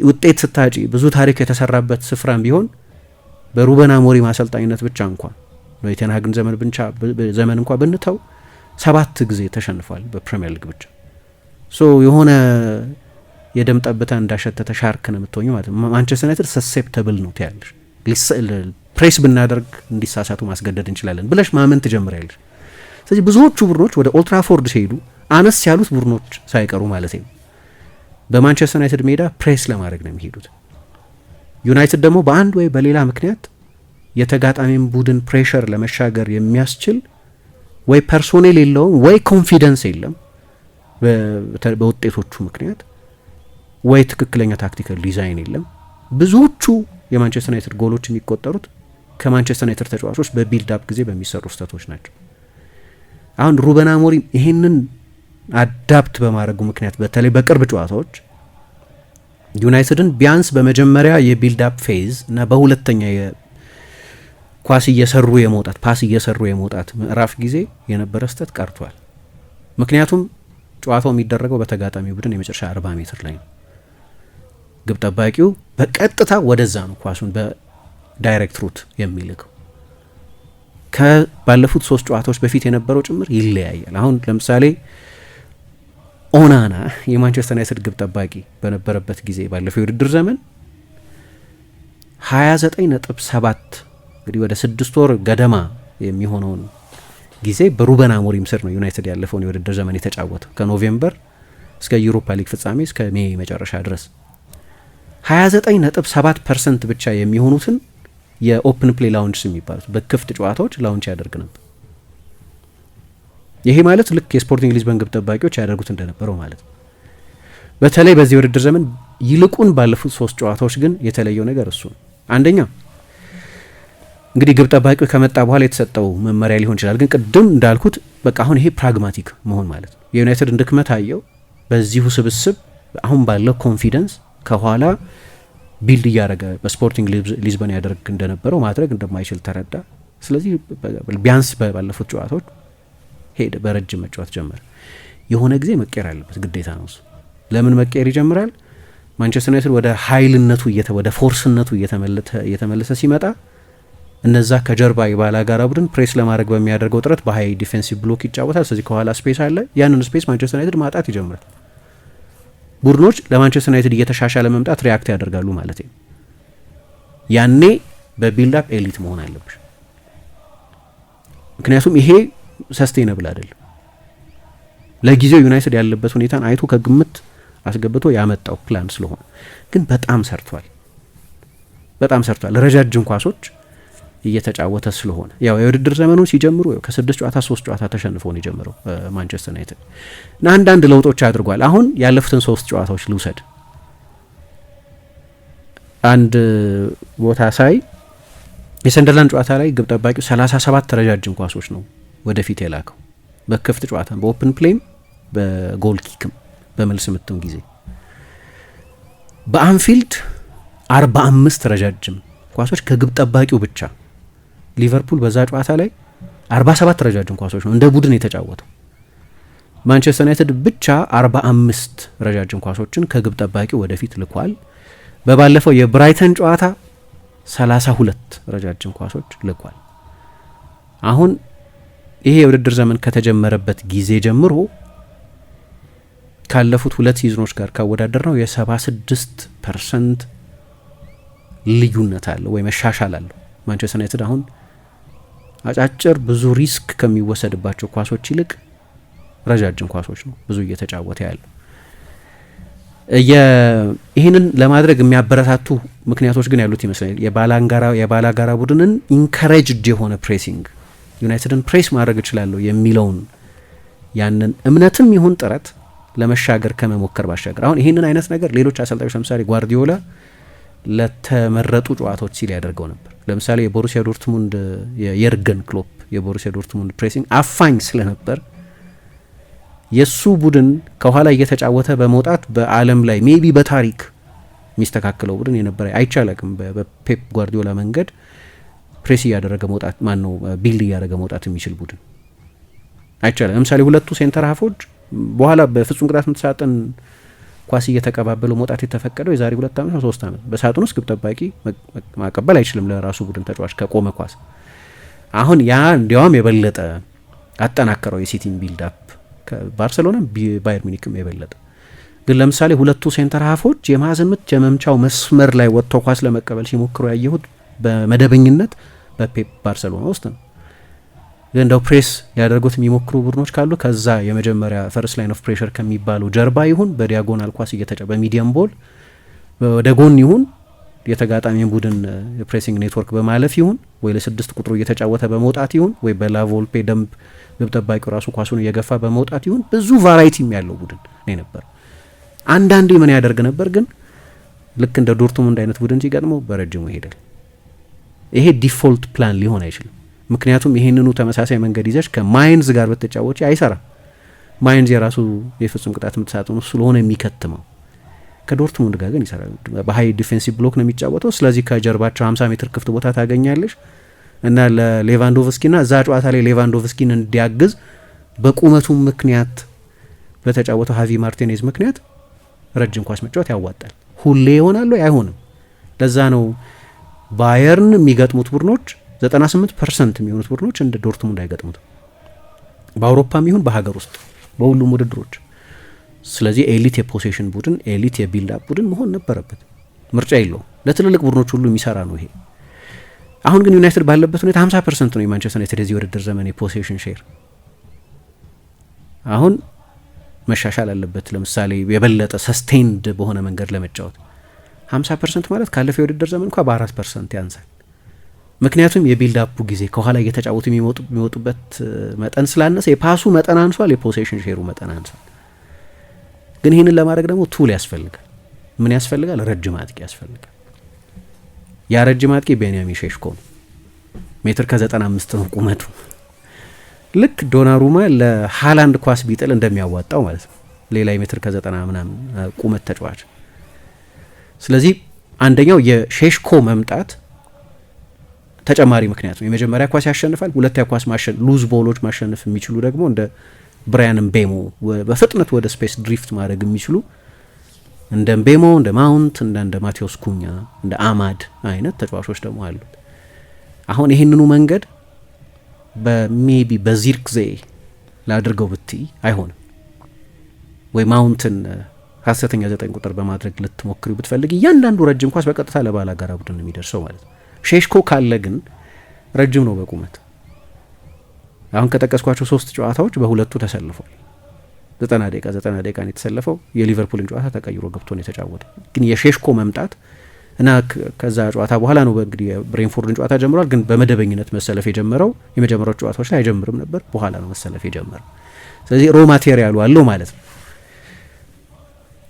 ውጤት ስታጪ ብዙ ታሪክ የተሰራበት ስፍራም ቢሆን በሩበን አሞሪም አሰልጣኝነት ብቻ እንኳን ነው የቴን ሃግን ዘመን እንኳ ብንተው 7 ጊዜ ተሸንፏል በፕሪሚየር ሊግ ብቻ። ሶ የሆነ የደም ጠብታ እንዳሸተተ ሻርክ ነው የምትሆኙ ማለት ነው። ማንቸስተር ዩናይትድ ሰሴፕተብል ነው ትያለሽ። ፕሬስ ብናደርግ እንዲሳሳቱ ማስገደድ እንችላለን ብለሽ ማመን ትጀምሪያለሽ። ስለዚህ ብዙዎቹ ቡድኖች ወደ ኦልትራፎርድ ሲሄዱ አነስ ያሉት ቡድኖች ሳይቀሩ ማለት ነው በማንቸስተር ዩናይትድ ሜዳ ፕሬስ ለማድረግ ነው የሚሄዱት። ዩናይትድ ደግሞ በአንድ ወይ በሌላ ምክንያት የተጋጣሚን ቡድን ፕሬሸር ለመሻገር የሚያስችል ወይ ፐርሶኔል የለውም ወይ ኮንፊደንስ የለም በውጤቶቹ ምክንያት ወይ ትክክለኛ ታክቲካል ዲዛይን የለም። ብዙዎቹ የማንቸስተር ዩናይትድ ጎሎች የሚቆጠሩት ከማንቸስተር ዩናይትድ ተጫዋቾች በቢልድ አፕ ጊዜ በሚሰሩ ስህተቶች ናቸው። አሁን ሩበን አሞሪም ይሄንን አዳፕት በማድረጉ ምክንያት በተለይ በቅርብ ጨዋታዎች ዩናይትድን ቢያንስ በመጀመሪያ የቢልድ አፕ ፌዝ እና በሁለተኛ ኳስ እየሰሩ የመውጣት ፓስ እየሰሩ የመውጣት ምዕራፍ ጊዜ የነበረ ስህተት ቀርቷል። ምክንያቱም ጨዋታው የሚደረገው በተጋጣሚ ቡድን የመጨረሻ 40 ሜትር ላይ ነው። ግብ ጠባቂው በቀጥታ ወደዛ ነው ኳሱን በዳይሬክት ሩት የሚልከው። ከባለፉት 3 ጨዋታዎች በፊት የነበረው ጭምር ይለያያል። አሁን ለምሳሌ ኦናና የማንቸስተር ዩናይትድ ግብ ጠባቂ በነበረበት ጊዜ ባለፈው የውድድር ዘመን 29.7 እንግዲህ ወደ 6 ወር ገደማ የሚሆነውን ጊዜ በሩበን አሞሪም ስር ነው ዩናይትድ ያለፈውን የውድድር ዘመን የተጫወተው ከኖቬምበር እስከ ዩሮፓ ሊግ ፍጻሜ እስከ ሜይ መጨረሻ ድረስ 29.7% ብቻ የሚሆኑትን የኦፕን ፕሌይ ላውንችስ የሚባሉት በክፍት ጨዋታዎች ላውንች ያደርግ ነበር። ይሄ ማለት ልክ የስፖርቲንግ ሊዝበን ግብ ጠባቂዎች ያደርጉት እንደነበረው ማለት ነው። በተለይ በዚህ የውድድር ዘመን ይልቁን ባለፉት 3 ጨዋታዎች ግን የተለየው ነገር እሱ ነው። አንደኛ እንግዲህ ግብ ጠባቂው ከመጣ በኋላ የተሰጠው መመሪያ ሊሆን ይችላል። ግን ቅድም እንዳልኩት በቃ አሁን ይሄ ፕራግማቲክ መሆን ማለት ነው። የዩናይትድ ድክመት አየው። በዚሁ ስብስብ አሁን ባለው ኮንፊደንስ ከኋላ ቢልድ እያደረገ በስፖርቲንግ ሊዝበን ያደርግ እንደነበረው ማድረግ እንደማይችል ተረዳ። ስለዚህ ቢያንስ ባለፉት ጨዋታዎች ሄደ በረጅም መጫወት ጀመረ። የሆነ ጊዜ መቀየር አለበት ግዴታ ነው። ለምን መቀየር ይጀምራል? ማንቸስተር ዩናይትድ ወደ ኃይልነቱ ወደ ፎርስነቱ እየተመለሰ ሲመጣ እነዛ ከጀርባ የባላጋራ ቡድን ፕሬስ ለማድረግ በሚያደርገው ጥረት በሀይ ዲፌንሲቭ ብሎክ ይጫወታል። ስለዚህ ከኋላ ስፔስ አለ። ያንን ስፔስ ማንቸስተር ዩናይትድ ማጣት ይጀምራል። ቡድኖች ለማንቸስተር ዩናይትድ እየተሻሻለ መምጣት ሪያክት ያደርጋሉ ማለት ነው። ያኔ በቢልድ አፕ ኤሊት መሆን አለብሽ። ምክንያቱም ይሄ ሰስቴነብል አይደለም። ለጊዜው ዩናይትድ ያለበት ሁኔታን አይቶ ከግምት አስገብቶ ያመጣው ፕላን ስለሆነ ግን በጣም ሰርቷል። ረጃጅም ኳሶች እየተጫወተ ስለሆነ ያው የውድድር ዘመኑን ሲጀምሩ ከ6 ጨዋታ 3 ጨዋታ ተሸንፎ ነው የጀመረው ማንቸስተር ዩናይትድ እና አንዳንድ ለውጦች አድርጓል። አሁን ያለፉትን 3 ጨዋታዎች ልውሰድ። አንድ ቦታ ሳይ የሰንደርላንድ ጨዋታ ላይ ግብ ጠባቂው 37 ረጃጅም ኳሶች ነው ወደፊት የላከው በክፍት ጨዋታ በኦፕን ፕሌይም በጎል ኪክም በመልስ ምትም ጊዜ። በአንፊልድ 45 ረጃጅም ኳሶች ከግብ ጠባቂው ብቻ። ሊቨርፑል በዛ ጨዋታ ላይ 47 ረጃጅም ኳሶች ነው እንደ ቡድን የተጫወተው። ማንቸስተር ዩናይትድ ብቻ 45 ረጃጅም ኳሶችን ከግብ ጠባቂው ወደፊት ልኳል። በባለፈው የብራይተን ጨዋታ 32 ረጃጅም ኳሶች ልኳል። አሁን ይሄ የውድድር ዘመን ከተጀመረበት ጊዜ ጀምሮ ካለፉት 2 ሲዝኖች ጋር ካወዳደር ነው የ76% ልዩነት አለው ወይ መሻሻል አለው። ማንቸስተር ዩናይትድ አሁን አጫጭር ብዙ ሪስክ ከሚወሰድባቸው ኳሶች ይልቅ ረጃጅም ኳሶች ነው ብዙ እየተጫወተ ያለው። ይህንን ለማድረግ የሚያበረታቱ ምክንያቶች ግን ያሉት ይመስላል። የባላጋራ ቡድንን ኢንካሬጅድ የሆነ ፕሬሲንግ ዩናይትድን ፕሬስ ማድረግ እችላለሁ የሚለውን ያንን እምነትም ይሁን ጥረት ለመሻገር ከመሞከር ባሻገር አሁን ይህንን አይነት ነገር ሌሎች አሰልጣኞች ለምሳሌ ጓርዲዮላ ለተመረጡ ጨዋታዎች ሲል ያደርገው ነበር። ለምሳሌ የቦሩሲያ ዶርትሙንድ የየርገን ክሎፕ የቦሩሲያ ዶርትሙንድ ፕሬሲንግ አፋኝ ስለነበር የሱ ቡድን ከኋላ እየተጫወተ በመውጣት በዓለም ላይ ሜቢ በታሪክ የሚስተካከለው ቡድን የነበረ አይቻልም። በፔፕ ጓርዲዮላ መንገድ ፕሬስ እያደረገ መውጣት ማነው ቢልድ እያደረገ መውጣት የሚችል ቡድን አይቻልም። ለምሳሌ ሁለቱ ሴንተር ሃፎች በኋላ በፍጹም ቅጣት ምት ሳጥን ኳስ እየተቀባበሉ መውጣት የተፈቀደው የዛሬ 2 ዓመት 3 ዓመት በሳጥን ውስጥ ግብ ጠባቂ ማቀበል አይችልም ለራሱ ቡድን ተጫዋች ከቆመ ኳስ። አሁን ያ እንዲያውም የበለጠ አጠናከረው የሲቲን ቢልድ አፕ ከባርሴሎና ባየር ሚኒክም የበለጠ። ግን ለምሳሌ ሁለቱ ሴንተር ሃፎች የማዕዘን ምት የመምቻው መስመር ላይ ወጥተው ኳስ ለመቀበል ሲሞክሩ ያየሁት በመደበኝነት በፔፕ ባርሴሎና ውስጥ ነው። ግን እንደው ፕሬስ ሊያደርጉት የሚሞክሩ ቡድኖች ካሉ ከዛ የመጀመሪያ ፈርስት ላይን ኦፍ ፕሬሸር ከሚባሉ ጀርባ ይሁን በዲያጎናል ኳስ በሚዲየም ቦል ወደ ጎን ይሁን የተጋጣሚን ቡድን የፕሬሲንግ ኔትወርክ በማለፍ ይሁን ወይ ለ6 ቁጥሩ እየተጫወተ በመውጣት ይሁን ወይ በላቮልፔ ደንብ ግብ ጠባቂው ራሱ ኳሱን እየገፋ በመውጣት ይሁን ብዙ ቫራይቲም ያለው ቡድን ነው ነበር። አንዳንዴ ምን ያደርግ ነበር ግን ልክ እንደ ዶርትሙንድ አይነት ቡድን ሲገጥመው በረጅሙ ይሄዳል። ይሄ ዲፎልት ፕላን ሊሆን አይችልም። ምክንያቱም ይሄንኑ ተመሳሳይ መንገድ ይዘሽ ከማይንዝ ጋር በተጫወች አይሰራም። ማይንዝ የራሱ የፍጹም ቅጣት ምት ሳጥኑ ስለሆነ የሚከትመው ከዶርትሙንድ ጋር ግን ይሰራል። በሃይ ዲፌንሲቭ ብሎክ ነው የሚጫወተው። ስለዚህ ከጀርባቸው 50 ሜትር ክፍት ቦታ ታገኛለሽ እና ለሌቫንዶቭስኪና እዛ ጨዋታ ላይ ሌቫንዶቭስኪን እንዲያግዝ በቁመቱ ምክንያት በተጫወተው ሃቪ ማርቲኔዝ ምክንያት ረጅም ኳስ መጫወት ያዋጣል። ሁሌ ይሆናል አይሆንም። ለዛ ነው ባየርን የሚገጥሙት ቡድኖች 98% የሚሆኑት ቡድኖች እንደ ዶርትሙንድ አይገጥሙትም በአውሮፓም ይሁን በሀገር ውስጥ በሁሉም ውድድሮች። ስለዚህ ኤሊት የፖሴሽን ቡድን ኤሊት የቢልድ አፕ ቡድን መሆን ነበረበት። ምርጫ የለውም። ለትልልቅ ቡድኖች ሁሉ የሚሰራ ነው ይሄ። አሁን ግን ዩናይትድ ባለበት ሁኔታ 50% ነው የማንቸስተር ዩናይትድ የዚህ ውድድር ዘመን የፖሴሽን ሼር። አሁን መሻሻል አለበት። ለምሳሌ የበለጠ ሰስቴንድ በሆነ መንገድ ለመጫወት 50% ማለት ካለፈው የውድድር ዘመን እንኳ በ4% ያንሳል። ምክንያቱም የቢልድ አፑ ጊዜ ከኋላ እየተጫወቱ የሚወጡበት መጠን ስላነሰ የፓሱ መጠን አንሷል፣ የፖሴሽን ሼሩ መጠን አንሷል። ግን ይህንን ለማድረግ ደግሞ ቱል ያስፈልጋል። ምን ያስፈልጋል? ረጅም አጥቂ ያስፈልጋል። ያ ረጅም አጥቂ ቤንያሚን ሼሽኮ ነው። 1.95 ነው ቁመቱ። ልክ ዶናሩማ ለሃላንድ ኳስ ቢጥል እንደሚያዋጣው ማለት ነው። ሌላ 1.90 ምናምን ቁመት ተጫዋች። ስለዚህ አንደኛው የሼሽኮ መምጣት ተጨማሪ ምክንያት ነው። የመጀመሪያ ኳስ ያሸንፋል። ሁለተኛ ኳስ ሉዝ ቦሎች ማሸነፍ የሚችሉ ደግሞ እንደ ብራያን ምቤሞ በፍጥነት ወደ ስፔስ ድሪፍት ማድረግ የሚችሉ እንደ ምቤሞ፣ እንደ ማውንት፣ እንደ ማቴዎስ ኩኛ፣ እንደ አማድ አይነት ተጫዋቾች ደግሞ አሉት። አሁን ይህንኑ መንገድ በሜቢ በዚርክዜ ላድርገው ብትይ አይሆንም። ወይ ማውንትን ሀሰተኛ 9 ቁጥር በማድረግ ልትሞክሪ ብትፈልግ እያንዳንዱ ረጅም ኳስ በቀጥታ ለባላጋራ ቡድን የሚደርሰው ማለት ነው። ሼሽኮ ካለ ግን ረጅም ነው በቁመት። አሁን ከጠቀስኳቸው 3 ጨዋታዎች በሁለቱ ተሰልፏል። 90 ደቂቃ ነው የተሰለፈው። የሊቨርፑልን ጨዋታ ተቀይሮ ገብቶ ነው የተጫወተው። ግን የሼሽኮ መምጣት እና ከዛ ጨዋታ በኋላ ነው እንግዲህ ብሬንፎርድን ጨዋታ ጀምሯል። ግን በመደበኝነት መሰለፍ የጀመረው የመጀመሪያዎቹ ጨዋታዎች ላይ አይጀምርም ነበር፣ በኋላ ነው መሰለፍ የጀመረው። ስለዚህ ሮ ማቴሪያሉ አለው ማለት ነው።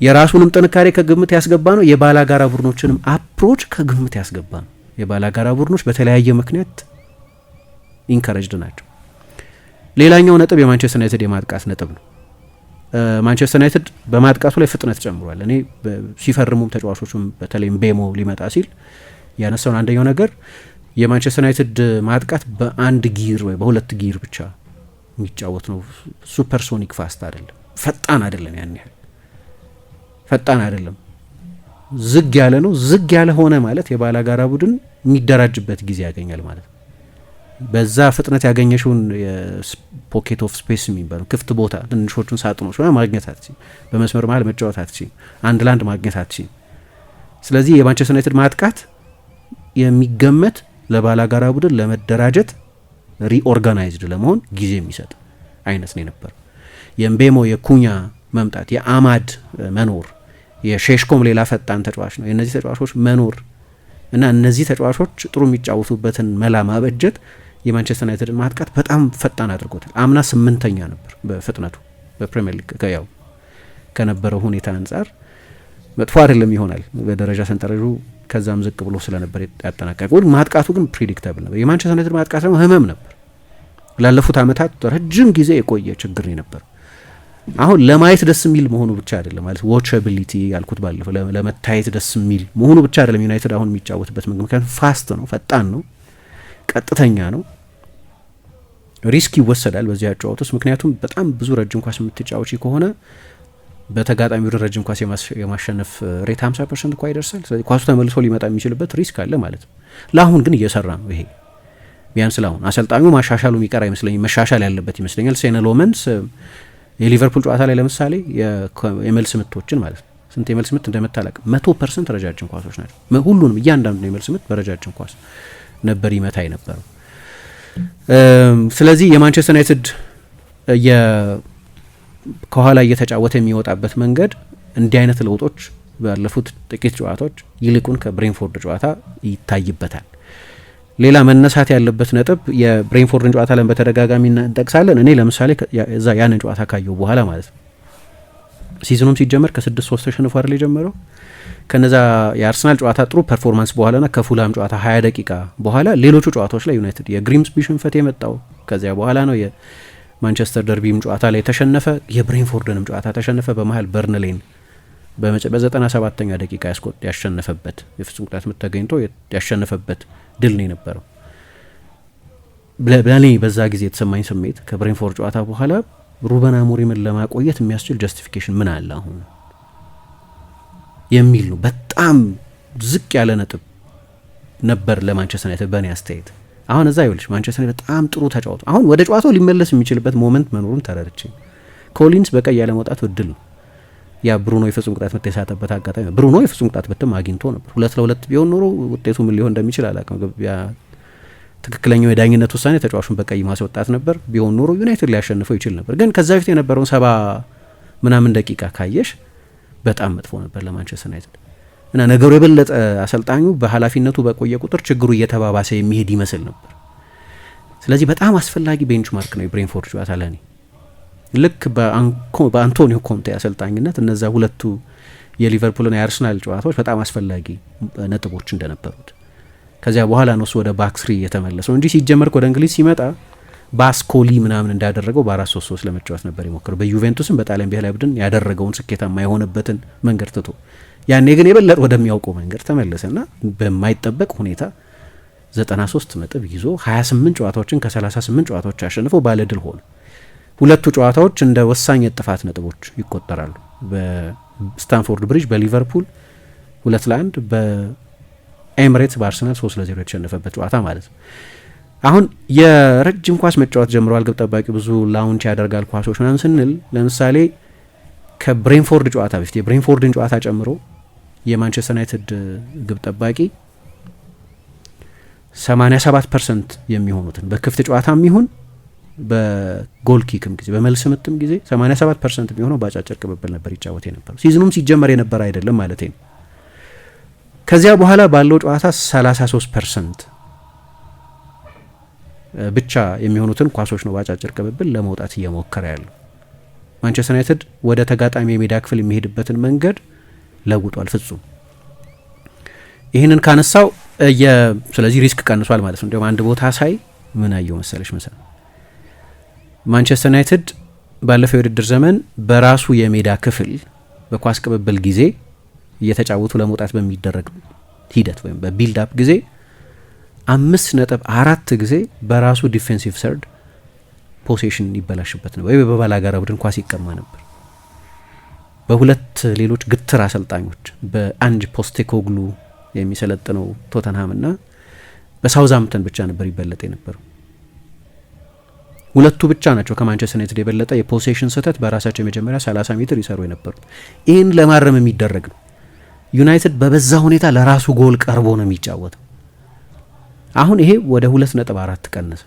የራሱንም ጥንካሬ ከግምት ያስገባ ነው። የባላጋራ ቡድኖችንም አፕሮች ከግምት ያስገባ ነው። የባላጋራ ቡድኖች በተለያየ ምክንያት ኢንካሬጅድ ናቸው። ሌላኛው ነጥብ የማንቸስተር ዩናይትድ የማጥቃት ነጥብ ነው። ማንቸስተር ዩናይትድ በማጥቃቱ ላይ ፍጥነት ጨምሯል። እኔ ሲፈርሙም ተጫዋቾቹም በተለይም ቤሞ ሊመጣ ሲል ያነሳውን አንደኛው ነገር የማንቸስተር ዩናይትድ ማጥቃት በአንድ ጊር ወይ በሁለት ጊር ብቻ የሚጫወት ነው። ሱፐርሶኒክ ፋስት አይደለም፣ ፈጣን አይደለም፣ ያን ያህል ፈጣን አይደለም፣ ዝግ ያለ ነው። ዝግ ያለ ሆነ ማለት የባላጋራ ቡድን የሚደራጅበት ጊዜ ያገኛል ማለት ነው። በዛ ፍጥነት ያገኘሽውን የፖኬት ኦፍ ስፔስ የሚባለው ክፍት ቦታ ትንሾቹን ሳጥኖች ማግኘት አትችይም። በመስመር መሀል መጫወት አትችይም። አንድ ለአንድ ማግኘት አትችይም። ስለዚህ የማንቸስተር ዩናይትድ ማጥቃት የሚገመት ለባላጋራ ቡድን ለመደራጀት ሪኦርጋናይዝድ ለመሆን ጊዜ የሚሰጥ አይነት ነው የነበረው። የምቤሞ የኩኛ መምጣት፣ የአማድ መኖር፣ የሼሽኮም ሌላ ፈጣን ተጫዋች ነው። የእነዚህ ተጫዋቾች መኖር እና እነዚህ ተጫዋቾች ጥሩ የሚጫወቱበትን መላ ማበጀት የማንቸስተር ዩናይትድን ማጥቃት በጣም ፈጣን አድርጎታል። አምና 8ኛ ነበር በፍጥነቱ በፕሪሚየር ሊግ ያው ከነበረው ሁኔታ አንጻር መጥፎ አይደለም ይሆናል በደረጃ ሰንጠረዡ ከዛም ዝቅ ብሎ ስለነበር ያጠናቀቀው። ማጥቃቱ ግን ፕሪዲክታብል ነበር። የማንቸስተር ዩናይትድ ማጥቃት ደግሞ ህመም ነበር። ላለፉት አመታት ረጅም ጊዜ የቆየ ችግር ነበር። አሁን ለማየት ደስ የሚል መሆኑ ብቻ አይደለም ማለት ዋቻቢሊቲ ያልኩት ባለፈው ለመታየት ደስ የሚል መሆኑ ብቻ አይደለም። ዩናይትድ አሁን የሚጫወትበት ምክንያቱም ፋስት ነው፣ ፈጣን ነው፣ ቀጥተኛ ነው። ሪስክ ይወሰዳል በዚህ አጫዋት ውስጥ ምክንያቱም በጣም ብዙ ረጅም ኳስ የምትጫወቺ ከሆነ በተጋጣሚ ወደ ረጅም ኳስ የማሸነፍ ሬት 50% እንኳን ይደርሳል። ስለዚህ ኳሱ ተመልሶ ሊመጣ የሚችልበት ሪስክ አለ ማለት ነው። ለአሁን ግን እየሰራ ነው። ይሄ ቢያንስ ለአሁን አሰልጣኙ ማሻሻሉ የሚቀር አይመስለኝም፣ መሻሻል ያለበት ይመስለኛል። ሴነ ሎመንስ የሊቨርፑል ጨዋታ ላይ ለምሳሌ የመልስ ምቶችን ማለት ነው ስንት የመልስ ምት እንደምታላቅ 100% ረጃጅም ኳሶች ናቸው። ሁሉንም እያንዳንዱ የመልስ ምት በረጃጅም ኳስ ነበር ይመታ የነበረው። ስለዚህ የማንቸስተር ዩናይትድ ከኋላ እየተጫወተ የሚወጣበት መንገድ እንዲህ አይነት ለውጦች ባለፉት ጥቂት ጨዋታዎች ይልቁን ከብሬንፎርድ ጨዋታ ይታይበታል። ሌላ መነሳት ያለበት ነጥብ የብሬንፎርድን ጨዋታ ላይ በተደጋጋሚ እንጠቅሳለን። እኔ ለምሳሌ እዛ ያንን ጨዋታ ካየው በኋላ ማለት ነው ሲዝኑም ሲጀመር ከ6-3 ተሸንፎ አይደል የጀመረው። ከነዛ የአርሰናል ጨዋታ ጥሩ ፐርፎርማንስ በኋላና ከፉላም ጨዋታ 20 ደቂቃ በኋላ ሌሎቹ ጨዋታዎች ላይ ዩናይትድ የግሪምስቢ ሽንፈት የመጣው ከዚያ በኋላ ነው። የማንቸስተር ደርቢም ጨዋታ ላይ ተሸነፈ፣ የብሬንፎርድንም ጨዋታ ተሸነፈ። በመሀል በርንሌን በ97ኛ ደቂቃ ያሸነፈበት የፍጹም ቅጣት ምት ተገኝቶ ያሸነፈበት ድል ነው የነበረው። ለኔ በዛ ጊዜ የተሰማኝ ስሜት ከብሬንፎርድ ጨዋታ በኋላ ሩበን አሞሪምን ለማቆየት የሚያስችል ጀስቲፊኬሽን ምን አለ አሁን የሚል ነው። በጣም ዝቅ ያለ ነጥብ ነበር ለማንቸስተር ዩናይትድ በእኔ አስተያየት። አሁን እዛ ይኸውልሽ ማንቸስተር ዩናይትድ በጣም ጥሩ ተጫውቶ አሁን ወደ ጨዋታው ሊመለስ የሚችልበት ሞመንት መኖሩን ተረድቼ ኮሊንስ በቀይ ያለ መውጣት እድል ነው። ያ ብሩኖ የፍጹም ቅጣት ምት የሳተበት አጋጣሚ ብሩኖ የፍጹም ቅጣት ምትም አግኝቶ ነበር። 2-2 ቢሆን ኖሮ ውጤቱ ምን ሊሆን እንደሚችል አላውቅም። ያ ትክክለኛው የዳኝነት ውሳኔ ተጫዋቹን በቀይ ማስወጣት ነበር። ቢሆን ኖሮ ዩናይትድ ሊያሸንፈው ይችል ነበር። ግን ከዛ በፊት የነበረውን 70 ምናምን ደቂቃ ካየሽ በጣም መጥፎ ነበር ለማንቸስተር ዩናይትድ እና ነገሩ የበለጠ አሰልጣኙ በኃላፊነቱ በቆየ ቁጥር ችግሩ እየተባባሰ የሚሄድ ይመስል ነበር። ስለዚህ በጣም አስፈላጊ ቤንች ማርክ ነው የብሬንፎርድ ጨዋታ ለኔ። ልክ በአንቶኒዮ ኮንቴ አሰልጣኝነት እነዛ ሁለቱ የሊቨርፑልና የአርሰናል ጨዋታዎች በጣም አስፈላጊ ነጥቦች እንደነበሩት ከዚያ በኋላ ነው እሱ ወደ ባክስሪ የተመለሰው እንጂ ሲጀመር ወደ እንግሊዝ ሲመጣ ባስኮሊ ምናምን እንዳደረገው በ4-3-3 ለመጫወት ነበር የሞከረው። በዩቬንቱስም በጣሊያን ብሔራዊ ቡድን ያደረገውን ስኬታማ የሆነበትን መንገድ ትቶ ያኔ ግን የበለጠ ወደሚያውቀው መንገድ ተመለሰና በማይጠበቅ ሁኔታ 93 ነጥብ ይዞ 28 ጨዋታዎችን ከ38 ጨዋታዎች አሸንፎ ባለድል ሆነ። ሁለቱ ጨዋታዎች እንደ ወሳኝ የጥፋት ነጥቦች ይቆጠራሉ። በስታንፎርድ ብሪጅ በሊቨርፑል 2-1፣ በኤምሬትስ በአርሰናል 3-0 የተሸነፈበት ጨዋታ ማለት ነው። አሁን የረጅም ኳስ መጫወት ጀምረዋል። ግብ ጠባቂ ብዙ ላውንች ያደርጋል ኳሶች ምናምን ስንል ለምሳሌ ከብሬንፎርድ ጨዋታ በፊት የብሬንፎርድን ጨዋታ ጨምሮ የማንቸስተር ዩናይትድ ግብ ጠባቂ 87% የሚሆኑትን በክፍት ጨዋታም ይሁን በጎል ኪክም ጊዜ በመልስ ምትም ጊዜ 87% የሚሆነው በአጫጭር ቅብብል ነበር ይጫወት የነበረው። ሲዝኑም ሲጀመር የነበረ አይደለም ማለት ነው። ከዚያ በኋላ ባለው ጨዋታ 33% ብቻ የሚሆኑትን ኳሶች ነው ባጫጭር ቅብብል ለመውጣት እየሞከረ ያለው። ማንቸስተር ዩናይትድ ወደ ተጋጣሚ የሜዳ ክፍል የሚሄድበትን መንገድ ለውጧል ፍጹም። ይህንን ካነሳው ስለዚህ ሪስክ ቀንሷል ማለት ነው። እንዲሁም አንድ ቦታ ሳይ ምን አየው መሰለሽ ማንቸስተር ዩናይትድ ባለፈው የውድድር ዘመን በራሱ የሜዳ ክፍል በኳስ ቅብብል ጊዜ እየተጫወቱ ለመውጣት በሚደረግ ሂደት ወይም በቢልድ አፕ ጊዜ 5.4 ጊዜ በራሱ ዲፌንሲቭ ሰርድ ፖሴሽን ይበላሽበት ነው ወይ በባላጋራ ቡድን ኳስ ይቀማ ነበር። በሁለት ሌሎች ግትር አሰልጣኞች በአንጅ ፖስቴኮግሉ የሚሰለጥነው ቶተንሃም እና በሳውዛምፕተን ብቻ ነበር ይበለጥ የነበረው። ሁለቱ ብቻ ናቸው ከማንቸስተር ዩናይትድ የበለጠ የፖሴሽን ስህተት በራሳቸው የመጀመሪያ 30 ሜትር ይሰሩ የነበሩት። ይህን ለማረም የሚደረግ ነው። ዩናይትድ በበዛ ሁኔታ ለራሱ ጎል ቀርቦ ነው የሚጫወተው። አሁን ይሄ ወደ 2.4 ቀነሰ።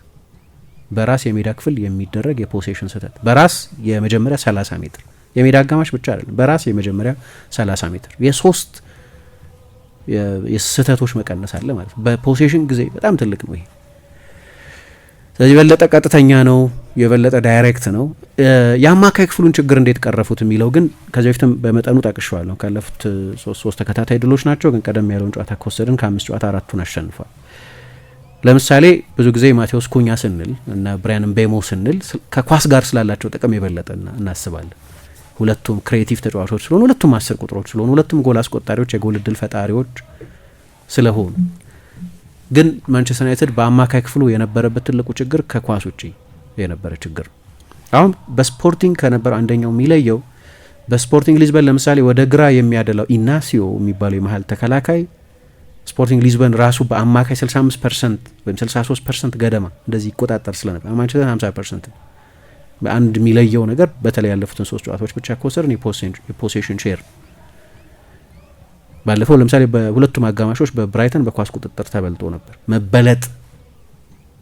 በራስ የሜዳ ክፍል የሚደረግ የፖሴሽን ስህተት በራስ የመጀመሪያ 30 ሜትር የሜዳ አጋማሽ ብቻ አይደለም፣ በራስ የመጀመሪያ 30 ሜትር የሶስት የስህተቶች መቀነስ አለ ማለት ነው። በፖሴሽን ጊዜ በጣም ትልቅ ነው ይሄ። ስለዚህ የበለጠ ቀጥተኛ ነው፣ የበለጠ ዳይሬክት ነው። የአማካይ ክፍሉን ችግር እንዴት ቀረፉት የሚለው ግን ከዚህ በፊትም በመጠኑ ጠቅሼዋለሁ። ካለፉት 3 ተከታታይ ድሎች ናቸው፣ ግን ቀደም ያለውን ጨዋታ ከወሰድን ከ5 ጨዋታ 4ቱን አሸንፏል። ለምሳሌ ብዙ ጊዜ ማቴዎስ ኩኛ ስንል እና ብራያን ምቤሞ ስንል ከኳስ ጋር ስላላቸው ጥቅም የበለጠ እናስባለን። ሁለቱም ክሬቲቭ ተጫዋቾች ስለሆኑ፣ ሁለቱም 10 ቁጥሮች ስለሆኑ፣ ሁለቱም ጎል አስቆጣሪዎች፣ የጎል እድል ፈጣሪዎች ስለሆኑ ግን ማንቸስተር ዩናይትድ በአማካይ ክፍሉ የነበረበት ትልቁ ችግር ከኳስ ውጪ የነበረ ችግር። አሁን በስፖርቲንግ ከነበረው አንደኛው የሚለየው በስፖርቲንግ ሊዝበን ለምሳሌ ወደ ግራ የሚያደላው ኢናሲዮ የሚባለው የመሀል ተከላካይ ስፖርቲንግ ሊዝበን ራሱ በአማካይ 65% ወይም 63% ገደማ እንደዚህ ይቆጣጠር ስለነበር ማንቸስተር 50%። በአንድ የሚለየው ነገር በተለይ ያለፉትን 3 ጨዋታዎች ብቻ ከወሰድን የፖሴሽን ሼር ባለፈው ለምሳሌ በሁለቱም አጋማሾች በብራይተን በኳስ ቁጥጥር ተበልጦ ነበር። መበለጥ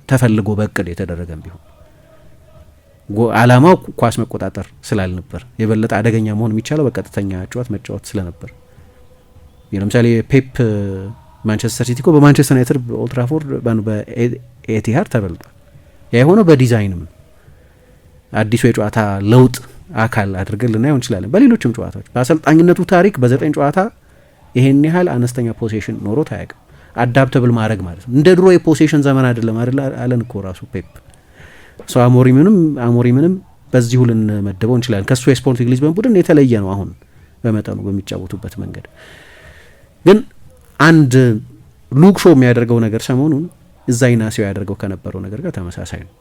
ተፈልጎ በእቅድ የተደረገም ቢሆን አላማው ኳስ መቆጣጠር ስላልነበር የበለጠ አደገኛ መሆን የሚቻለው በቀጥተኛ ጨዋታ መጫወት ስለነበር። ለምሳሌ ፔፕ ማንቸስተር ሲቲ እኮ በማንቸስተር ዩናይትድ በኦልድ ትራፎርድ በኤቲሃድ ተበልጧል። ያ የሆነው በዲዛይንም አዲሱ የጨዋታ ለውጥ አካል አድርገን ልናየው እንችላለን። በሌሎችም ጨዋታዎች በአሰልጣኝነቱ ታሪክ በ9 ጨዋታ ይሄን ያህል አነስተኛ ፖሴሽን ኖሮት አያውቅም። አዳፕተብል ማድረግ ማለት ነው። እንደ ድሮ የፖሴሽን ዘመን አይደለም አለን እኮ ራሱ ፔፕ። ሰው አሞሪምንም በዚሁ ልንመደበው እንችላለን። ከሱ የስፖርቲንግ ሊዝበን ቡድን የተለየ ነው አሁን በመጠኑ በሚጫወቱበት መንገድ። ግን አንድ ሉክ ሾው የሚያደርገው ነገር ሰሞኑን እዛ ኢናሲዮ ያደርገው ከነበረው ነገር ጋር ተመሳሳይ ነው።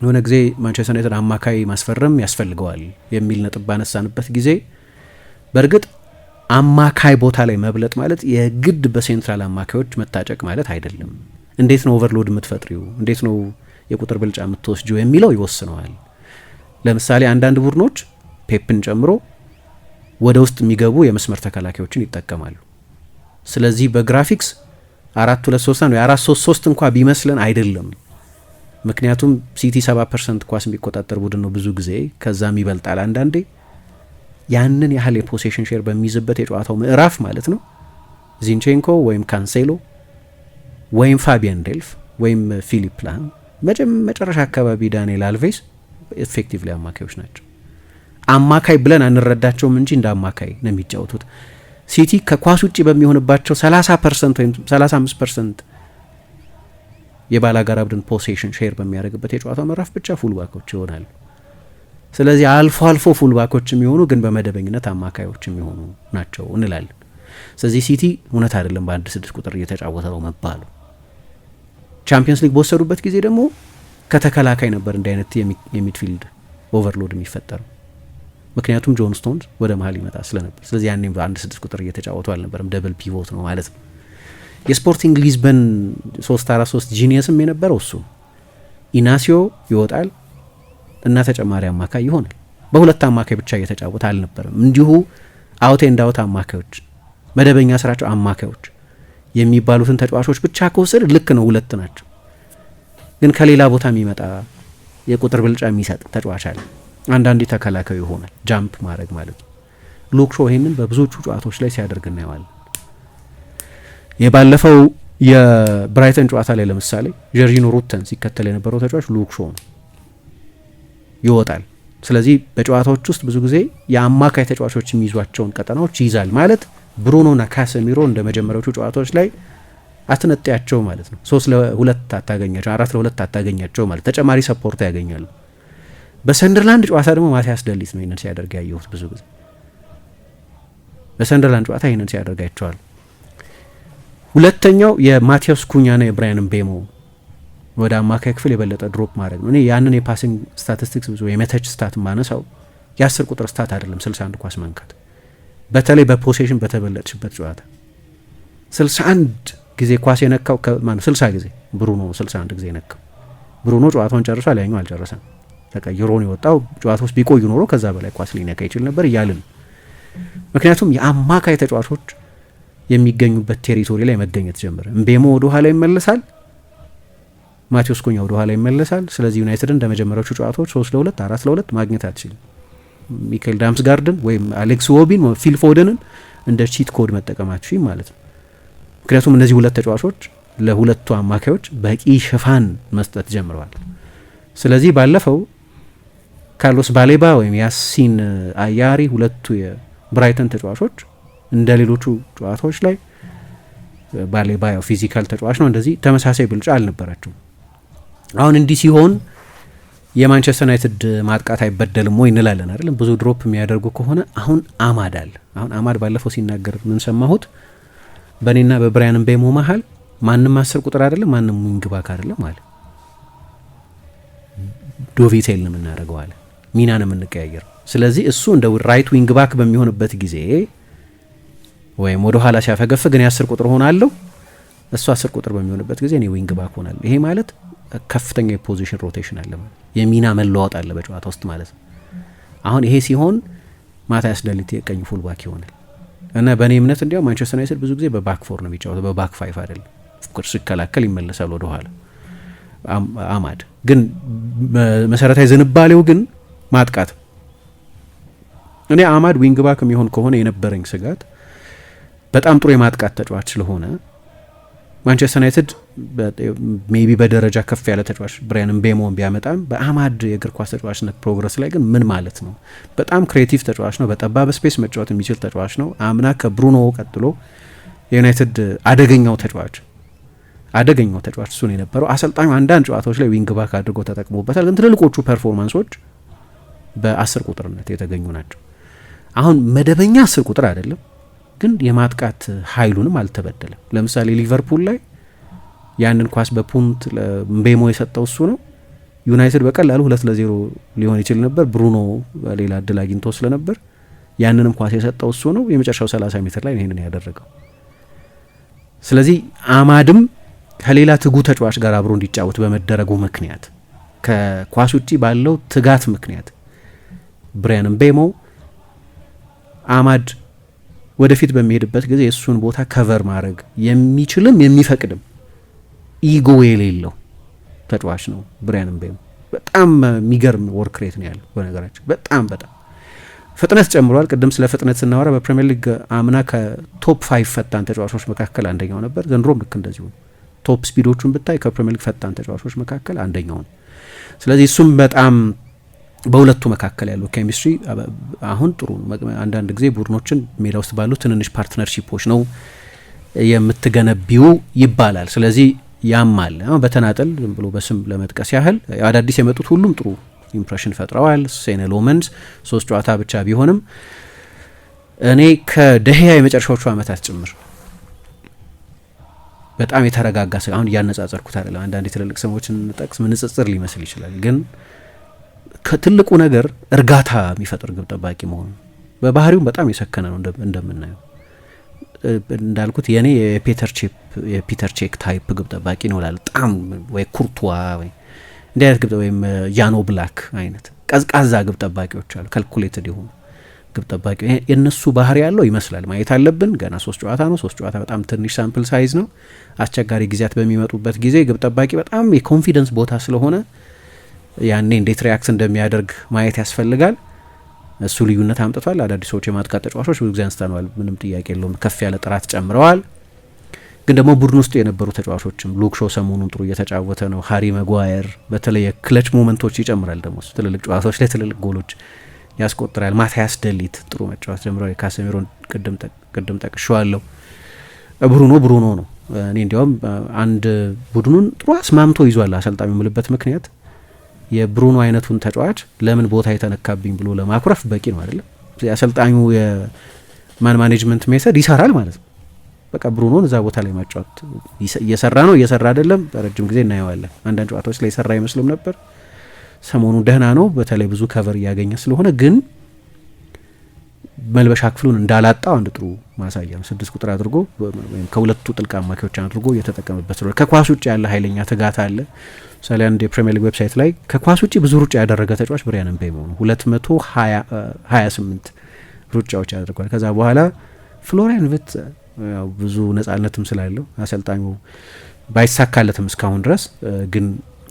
የሆነ ጊዜ ማንቸስተር ዩናይትድ አማካይ ማስፈረም ያስፈልገዋል የሚል ነጥብ ባነሳንበት ጊዜ በእርግጥ አማካይ ቦታ ላይ መብለጥ ማለት የግድ በሴንትራል አማካዮች መታጨቅ ማለት አይደለም። እንዴት ነው ኦቨርሎድ የምትፈጥሪው፣ እንዴት ነው የቁጥር ብልጫ የምትወስጂው የሚለው ይወስነዋል። ለምሳሌ አንዳንድ ቡድኖች ፔፕን ጨምሮ ወደ ውስጥ የሚገቡ የመስመር ተከላካዮችን ይጠቀማሉ። ስለዚህ በግራፊክስ 4-2-3 ነው 4-3-3 እንኳ ቢመስለን አይደለም። ምክንያቱም ሲቲ 70% ኳስ የሚቆጣጠር ቡድን ነው ብዙ ጊዜ፣ ከዛም ይበልጣል አንዳንዴ። ያንን ያህል የፖሴሽን ሼር በሚይዝበት የጨዋታው ምዕራፍ ማለት ነው ዚንቼንኮ ወይም ካንሴሎ ወይም ፋቢያን ዴልፍ ወይም ፊሊፕ ላም መጨረሻ አካባቢ ዳንኤል አልቬስ ኤፌክቲቭሊ አማካዮች ናቸው። አማካይ ብለን አንረዳቸውም እንጂ እንደ አማካይ ነው የሚጫወቱት። ሲቲ ከኳስ ውጭ በሚሆንባቸው 30% ወይም 35% የባላጋራ ቡድን ፖሴሽን ሼር በሚያደርግበት የጨዋታው ምዕራፍ ብቻ ፉልባኮች ይሆናሉ። ስለዚህ አልፎ አልፎ ፉልባኮች የሚሆኑ ግን በመደበኝነት አማካዮች የሚሆኑ ናቸው እንላለን። ስለዚህ ሲቲ እውነት አይደለም በአንድ 6 ቁጥር እየተጫወተ ነው መባሉ። ቻምፒየንስ ሊግ በወሰዱበት ጊዜ ደግሞ ከተከላካይ ነበር እንዲህ አይነት የሚድፊልድ ኦቨርሎድ የሚፈጠረው፣ ምክንያቱም ጆን ስቶንስ ወደ መሀል ይመጣ ስለነበር። ስለዚህ ያኔም በአንድ 6 ቁጥር እየተጫወቱ አልነበረም፣ ደብል ፒቮት ነው ማለት ነው። የስፖርቲንግ ሊዝበን 3-4-3 ጂኒየስም የነበረው እሱ ኢናሲዮ ይወጣል እና ተጨማሪ አማካይ ይሆናል። በሁለት አማካይ ብቻ እየተጫወተ አልነበረም። እንዲሁ አውት ኤንድ አውት አማካዮች፣ መደበኛ ስራቸው አማካዮች የሚባሉትን ተጫዋቾች ብቻ ከወሰድ ልክ ነው፣ 2 ናቸው። ግን ከሌላ ቦታ የሚመጣ የቁጥር ብልጫ የሚሰጥ ተጫዋች አለ። አንዳንዴ ተከላካዩ ይሆናል፣ ጃምፕ ማድረግ ማለት ነው። ሉክ ሾው ይሄንን በብዙዎቹ ጨዋታዎች ላይ ሲያደርግ እናየዋለን። የባለፈው የብራይተን ጨዋታ ላይ ለምሳሌ ጀርጂኖ ሩተን ሲከተል የነበረው ተጫዋች ሉክ ሾው ነው፣ ይወጣል። ስለዚህ በጨዋታዎች ውስጥ ብዙ ጊዜ የአማካይ ተጫዋቾች የሚይዟቸውን ቀጠናዎች ይይዛል ማለት ብሩኖና ካሰሚሮ እንደ መጀመሪያዎቹ ጨዋታዎች ላይ አትነጥያቸው ማለት ነው። 3-2 አታገኛቸው፣ 4-2 አታገኛቸው ማለት ተጨማሪ ሰፖርት ያገኛሉ። በሰንደርላንድ ጨዋታ ደግሞ ማቲያስ ደሊት ነው ይህንን ሲያደርግ ያየሁት ብዙ ጊዜ። በሰንደርላንድ ጨዋታ ይህንን ሲያደርግ አይቼዋል። ሁለተኛው የማቲያስ ኩኛና የብራያን ምቤሞ ወደ አማካይ ክፍል የበለጠ ድሮፕ ማድረግ ነው። እኔ ያንን የፓሲንግ ስታቲስቲክስ ብዙ የመተች ስታት ማነሳው የ10 ቁጥር ስታት አይደለም 61 ኳስ መንካት፣ በተለይ በፖሴሽን በተበለጥሽበት ጨዋታ 61 ጊዜ ኳስ የነካው ማነው 60 ጊዜ ብሩኖ 61 ጊዜ ነካው። ብሩኖ ጨዋታውን ጨርሷል፣ ያኛው አልጨረሰም፣ ተቀይሮ ነው የወጣው። ጨዋታ ውስጥ ቢቆዩ ኖሮ ከዛ በላይ ኳስ ሊነካ ይችል ነበር እያልን። ምክንያቱም የአማካይ ተጫዋቾች የሚገኙበት ቴሪቶሪ ላይ መገኘት ጀመረ። ምቤሞ ወደ ኋላ ይመለሳል፣ ማቴዎስ ኩኛ ወደ ኋላ ይመለሳል። ስለዚህ ዩናይትድን እንደ መጀመሪያዎቹ ጨዋታዎች 3-2 4-2 ማግኘት አትችልም። ሚካኤል ዳምስጋርድን ወይም አሌክስ ዎቢን ወይም ፊል ፎደንን እንደ ቺት ኮድ መጠቀማችሁ ማለት ነው። ምክንያቱም እነዚህ ሁለት ተጫዋቾች ለሁለቱ አማካዮች በቂ ሽፋን መስጠት ጀምረዋል። ስለዚህ ባለፈው ካርሎስ ባሌባ ወይም ያሲን አያሪ ሁለቱ የብራይተን ተጫዋቾች እንደ ሌሎቹ ጨዋታዎች ላይ ባሌባ ያው ፊዚካል ተጫዋች ነው፣ እንደዚህ ተመሳሳይ ብልጫ አልነበራቸውም። አሁን እንዲህ ሲሆን የማንቸስተር ዩናይትድ ማጥቃት አይበደልም ወይ እንላለን አይደለም። ብዙ ድሮፕ የሚያደርጉ ከሆነ አሁን አማድ አለ። አሁን አማድ ባለፈው ሲናገር ምን ሰማሁት? በእኔና በብራያን ምቤሞ መሀል ማንም 10 ቁጥር አይደለም፣ ማንም ዊንግ ባክ አይደለም አለ። ዶቪቴል ነው የምናደርገው አለ፣ ሚና ነው የምንቀያየረው። ስለዚህ እሱ እንደ ራይት ዊንግ ባክ በሚሆንበት ጊዜ ወይም ወደ ኋላ ሲያፈገፍግ እኔ 10 ቁጥር ሆናለሁ፣ እሱ 10 ቁጥር በሚሆንበት ጊዜ እኔ ዊንግ ባክ ሆናለሁ። ይሄ ማለት ከፍተኛ የፖዚሽን ሮቴሽን አለ ማለት የሚና መለዋወጥ አለ በጨዋታ ውስጥ ማለት ነው። አሁን ይሄ ሲሆን ማቲያስ ደሊት የቀኝ ፉል ባክ ይሆናል እና በእኔ እምነት እንዲያው ማንቸስተር ዩናይትድ ብዙ ጊዜ በባክ 4 ነው የሚጫወተው፣ በባክ 5 አይደለም። ኦፍኮርስ ሲከላከል ይመለሳል ወደ ኋላ አማድ፣ ግን መሰረታዊ ዝንባሌው ግን ማጥቃት። እኔ አማድ ዊንግ ባክ የሚሆን ከሆነ የነበረኝ ስጋት በጣም ጥሩ የማጥቃት ተጫዋች ስለሆነ ማንቸስተር ዩናይትድ ሜቢ በደረጃ ከፍ ያለ ተጫዋች ብራያን ምቤሞን ቢያመጣም በአማድ የእግር ኳስ ተጫዋችነት ፕሮግረስ ላይ ግን ምን ማለት ነው? በጣም ክሬቲቭ ተጫዋች ነው። በጠባብ ስፔስ መጫወት የሚችል ተጫዋች ነው። አምና ከብሩኖ ቀጥሎ የዩናይትድ አደገኛው ተጫዋች እሱ ነው የነበረው። አሰልጣኙ አንዳንድ ጨዋታዎች ላይ ዊንግ ባክ አድርጎ ተጠቅሞበታል። ግን ትልልቆቹ ፐርፎርማንሶች በ10 ቁጥርነት የተገኙ ናቸው። አሁን መደበኛ 10 ቁጥር አይደለም፣ ግን የማጥቃት ኃይሉንም አልተበደለም። ለምሳሌ ሊቨርፑል ላይ ያንን ኳስ በፑንት ለምቤሞ የሰጠው እሱ ነው። ዩናይትድ በቀላሉ 2-0 ሊሆን ይችል ነበር። ብሩኖ ሌላ እድል አግኝቶ ስለነበር ያንንም ኳስ የሰጠው እሱ ነው። የመጨረሻው 30 ሜትር ላይ ይሄንን ያደረገው። ስለዚህ አማድም ከሌላ ትጉ ተጫዋች ጋር አብሮ እንዲጫወት በመደረጉ ምክንያት ከኳስ ውጪ ባለው ትጋት ምክንያት ብራያን ምቤሞ አማድ ወደፊት በሚሄድበት ጊዜ የእሱን ቦታ ከቨር ማድረግ የሚችልም የሚፈቅድም ኢጎ የሌለው ተጫዋች ነው ብራያን ምቤሞ። በጣም የሚገርም ወርክ ሬት ነው ያለው። በነገራችን በጣም ፍጥነት ጨምሯል። ቅድም ስለ ፍጥነት ስናወራ በፕሪሚየር ሊግ አምና ከቶፕ 5 ፈጣን ተጫዋቾች መካከል አንደኛው ነበር። ዘንድሮም ልክ እንደዚሁ ቶፕ ስፒዶቹን ብታይ ከፕሪሚየር ሊግ ፈጣን ተጫዋቾች መካከል አንደኛው ነው። ስለዚህ እሱም በጣም በሁለቱ መካከል ያለው ኬሚስትሪ አሁን ጥሩ። አንዳንድ ጊዜ ቡድኖችን ሜዳ ውስጥ ባሉ ትንንሽ ፓርትነርሺፖች ነው የምትገነቢው ይባላል። ስለዚህ ያማል። አሁን በተናጠል ዝም ብሎ በስም ለመጥቀስ ያህል አዳዲስ የመጡት ሁሉም ጥሩ ኢምፕሬሽን ፈጥረዋል። ሴነ ሎመንስ 3 ጨዋታ ብቻ ቢሆንም እኔ ከደህያ የመጨረሻዎቹ ዓመታት ጭምር በጣም የተረጋጋ አሁን እያነጻጸርኩት አይደለም። አንዳንድ ትልልቅ ስሞችን ጠቅስ ምንጽጽር ሊመስል ይችላል፣ ግን ከትልቁ ነገር እርጋታ የሚፈጥር ግብ ጠባቂ መሆኑ በባህሪውም በጣም የሰከነ ነው። እንደምናየው እንዳልኩት የኔ የፒተር ቼክ ታይፕ ግብ ጠባቂ ነው ላል በጣም ወይ ኩርቱዋ ወይ እንዲህ አይነት ግብ ወይም ያኖ ብላክ አይነት ቀዝቃዛ ግብ ጠባቂዎች አሉ። ካልኩሌትድ የሆኑ ግብ ጠባቂ የነሱ ባህሪ ያለው ይመስላል። ማየት አለብን። ገና 3 ጨዋታ ነው። 3 ጨዋታ በጣም ትንሽ ሳምፕል ሳይዝ ነው። አስቸጋሪ ጊዜያት በሚመጡበት ጊዜ ግብ ጠባቂ በጣም የኮንፊደንስ ቦታ ስለሆነ ያኔ እንዴት ሪያክት እንደሚያደርግ ማየት ያስፈልጋል። እሱ ልዩነት አምጥቷል። አዳዲሶች የማጥቃት ተጫዋቾች ብዙ ጊዜ አንስተዋል፣ ምንም ጥያቄ የለውም። ከፍ ያለ ጥራት ጨምረዋል። ግን ደግሞ ቡድን ውስጥ የነበሩ ተጫዋቾችም ሉክ ሾው ሰሞኑን ጥሩ እየተጫወተ ነው። ሃሪ መጓየር በተለይ የክለች ሞመንቶች ይጨምራል። ደግሞ ትልልቅ ጨዋታዎች ላይ ትልልቅ ጎሎች ያስቆጥራል። ማቲያስ ደሊት ጥሩ መጫወት ጀምሯል። ካሴሚሮን ቅድም ጠቅሼዋለሁ። ብሩኖ ነው። እኔ እንዲያውም አንድ ቡድኑን ጥሩ አስማምቶ ይዟል አሰልጣኙ የምልበት ምክንያት የብሩኖ አይነቱን ተጫዋች ለምን ቦታ የተነካብኝ ብሎ ለማኩረፍ በቂ ነው አይደለም። የአሰልጣኙ የማን ማኔጅመንት ሜተድ ይሰራል ማለት ነው። በቃ ብሩኖን እዛ ቦታ ላይ ማጫወት እየሰራ ነው እየሰራ አይደለም በረጅም ጊዜ እናየዋለን። አንዳንድ ጨዋታዎች ላይ ይሰራ አይመስልም ነበር። ሰሞኑ ደህና ነው፣ በተለይ ብዙ ከቨር እያገኘ ስለሆነ። ግን መልበሻ ክፍሉን እንዳላጣው አንድ ጥሩ ማሳያ ነው። 6 ቁጥር አድርጎ ወይም ከሁለቱ ጥልቅ አማካዮች አድርጎ እየተጠቀመበት ነው። ከኳስ ውጭ ያለ ኃይለኛ ትጋት አለ። ምሳሌ አንድ የፕሪሚየር ሊግ ዌብሳይት ላይ ከኳስ ውጭ ብዙ ሩጫ ያደረገ ተጫዋች ብሪያን ምቤሞ ነው። 228 ሩጫዎች ያደርጓል። ከዛ በኋላ ፍሎሪያን ቪርትዝ ብዙ ነጻነትም ስላለው አሰልጣኙ ባይሳካለትም እስካሁን ድረስ ግን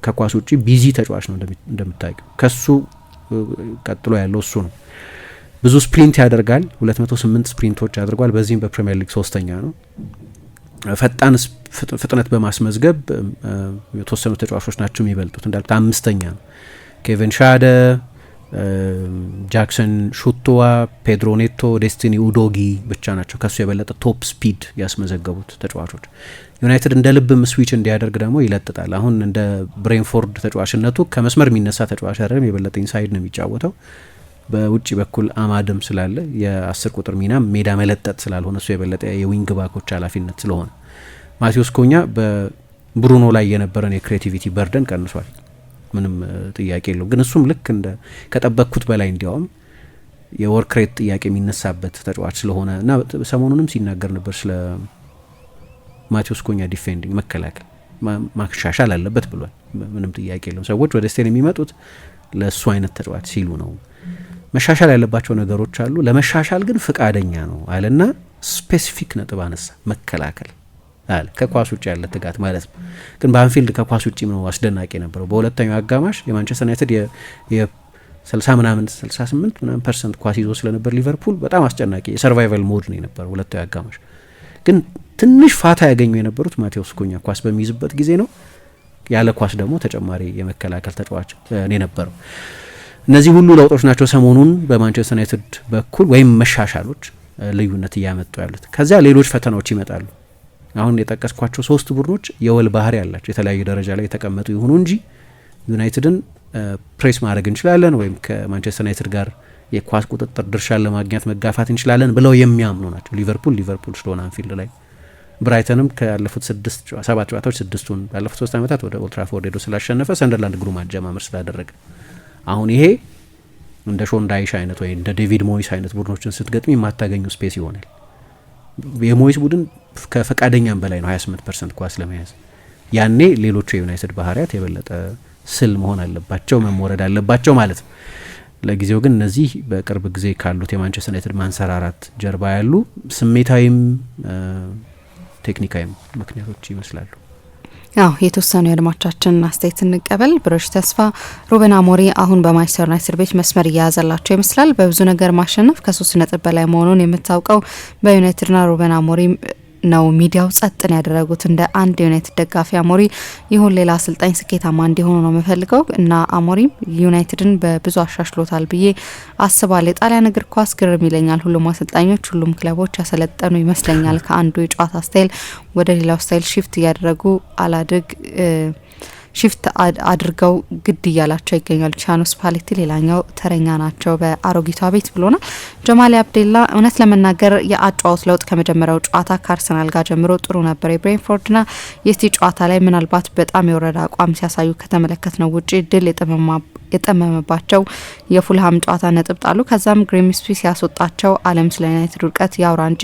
ከኳስ ውጭ ቢዚ ተጫዋች ነው እንደምታውቂው። ከሱ ቀጥሎ ያለው እሱ ነው። ብዙ ስፕሪንት ያደርጋል። 208 ስፕሪንቶች ያደርጓል። በዚህም በፕሪሚየር ሊግ 3ኛ ነው። ፈጣን ፍጥነት በማስመዝገብ የተወሰኑ ተጫዋቾች ናቸው የሚበልጡት። እንዳልኩት 5ኛ ነው። ኬቨን ሻደ፣ ጃክሰን ሹቱዋ፣ ፔድሮ ኔቶ፣ ዴስቲኒ ኡዶጊ ብቻ ናቸው ከሱ የበለጠ ቶፕ ስፒድ ያስመዘገቡት ተጫዋቾች። ዩናይትድ እንደ ልብም ስዊች እንዲያደርግ ደግሞ ይለጥጣል። አሁን እንደ ብሬንፎርድ ተጫዋችነቱ ከመስመር የሚነሳ ተጫዋች አይደለም። የበለጠ ኢንሳይድ ነው የሚጫወተው። በውጭ በኩል አማድም ስላለ የ10 ቁጥር ሚና ሜዳ መለጠጥ ስላልሆነ እሱ የበለጠ የዊንግ ባኮች ኃላፊነት ስለሆነ ማቴዎስ ኩኛ በብሩኖ ላይ የነበረን የክሬቲቪቲ በርደን ቀንሷል። ምንም ጥያቄ የለው። ግን እሱም ልክ እንደ ከጠበቅኩት በላይ እንዲያውም የወርክ ሬት ጥያቄ የሚነሳበት ተጫዋች ስለሆነ እና ሰሞኑንም ሲናገር ነበር ስለ ማቴዎስ ኩኛ ዲፌንዲንግ መከላከል ማሻሻል አለበት ብሏል። ምንም ጥያቄ የለው። ሰዎች ወደ ስቴን የሚመጡት ለእሱ አይነት ተጫዋች ሲሉ ነው። መሻሻል ያለባቸው ነገሮች አሉ፣ ለመሻሻል ግን ፍቃደኛ ነው አለና ስፔሲፊክ ነጥብ አነሳ። መከላከል አለ ከኳስ ውጭ ያለ ትጋት ማለት ነው። ግን በአንፊልድ ከኳስ ውጭ ነው አስደናቂ የነበረው። በሁለተኛው አጋማሽ የማንቸስተር ዩናይትድ የ60 ምናምን 68 ምናምን % ኳስ ይዞ ስለነበር ሊቨርፑል በጣም አስጨናቂ የሰርቫይቫል ሞድ ነው የነበረው ሁለተኛው አጋማሽ። ግን ትንሽ ፋታ ያገኙ የነበሩት ማቴዎስ ኩኛ ኳስ በሚይዝበት ጊዜ ነው። ያለ ኳስ ደግሞ ተጨማሪ የመከላከል ተጫዋች ነው የነበረው። እነዚህ ሁሉ ለውጦች ናቸው ሰሞኑን በማንቸስተር ዩናይትድ በኩል ወይም መሻሻሎች ልዩነት እያመጡ ያሉት። ከዚያ ሌሎች ፈተናዎች ይመጣሉ። አሁን የጠቀስኳቸው 3 ቡድኖች የወል ባህሪ ያላቸው የተለያዩ ደረጃ ላይ የተቀመጡ ይሁኑ እንጂ ዩናይትድን ፕሬስ ማድረግ እንችላለን ወይም ከማንቸስተር ዩናይትድ ጋር የኳስ ቁጥጥር ድርሻን ለማግኘት መጋፋት እንችላለን ብለው የሚያምኑ ናቸው። ሊቨርፑል ስለሆነ አንፊልድ ላይ፣ ብራይተንም ካለፉት 7 ጨዋታዎች 6ቱን ባለፉት 3 ዓመታት ወደ ኦልድ ትራፎርድ ሄዶ ስላሸነፈ፣ ሰንደርላንድ ግሩም አጀማመር ስላደረገ አሁን ይሄ እንደ ሾንዳይሽ አይነት ወይ እንደ ዴቪድ ሞይስ አይነት ቡድኖችን ስትገጥሚ የማታገኙ ስፔስ ይሆናል። የሞይስ ቡድን ከፈቃደኛም በላይ ነው 28% ኳስ ለመያዝ። ያኔ ሌሎቹ የዩናይትድ ባህሪያት የበለጠ ስል መሆን አለባቸው፣ መሞረድ አለባቸው ማለት ነው። ለጊዜው ግን እነዚህ በቅርብ ጊዜ ካሉት የማንቸስተር ዩናይትድ ማንሰራራት ጀርባ ያሉ ስሜታዊም ቴክኒካዊም ምክንያቶች ይመስላሉ። ያው የተወሰኑ የአድማጮቻችን አስተያየት እንቀበል። ብሩሽ ተስፋ ሩበን አሞሪም አሁን በማንቸስተር ዩናይትድ ቤት መስመር እያያዘላቸው ይመስላል። በብዙ ነገር ማሸነፍ ከ3 ነጥብ በላይ መሆኑን የምታውቀው በዩናይትድና ሩበን አሞሪም ነው። ሚዲያው ጸጥን ያደረጉት እንደ አንድ ዩናይትድ ደጋፊ አሞሪም ይሁን ሌላ አሰልጣኝ ስኬታማ እንዲሆኑ ነው የምፈልገው እና አሞሪም ዩናይትድን በብዙ አሻሽሎታል ብዬ አስባለሁ። የጣሊያን እግር ኳስ ግርም ይለኛል። ሁሉም አሰልጣኞች፣ ሁሉም ክለቦች ያሰለጠኑ ይመስለኛል። ከአንዱ የጨዋታ ስታይል ወደ ሌላው ስታይል ሽፍት እያደረጉ ሽፍት አድርገው ግድ እያላቸው ይገኛሉ። ቻኖ ስፓሌቲ ሌላኛው ተረኛ ናቸው በአሮጊቷ ቤት ብሎናል። ጀማሊ አብዴላ እውነት ለመናገር የአጫዋት ለውጥ ከመጀመሪያው ጨዋታ ከአርሰናል ጋር ጀምሮ ጥሩ ነበር። የብሬንፎርድና የሲቲ ጨዋታ ላይ ምናልባት በጣም የወረደ አቋም ሲያሳዩ ከተመለከትነው ውጪ ድል የጠመመባቸው የፉልሃም ጨዋታ ነጥብ ጣሉ። ከዛም ግሪምስቢ ሲያስወጣቸው አለም ስለ ዩናይትድ ውድቀት ያውራ እንጂ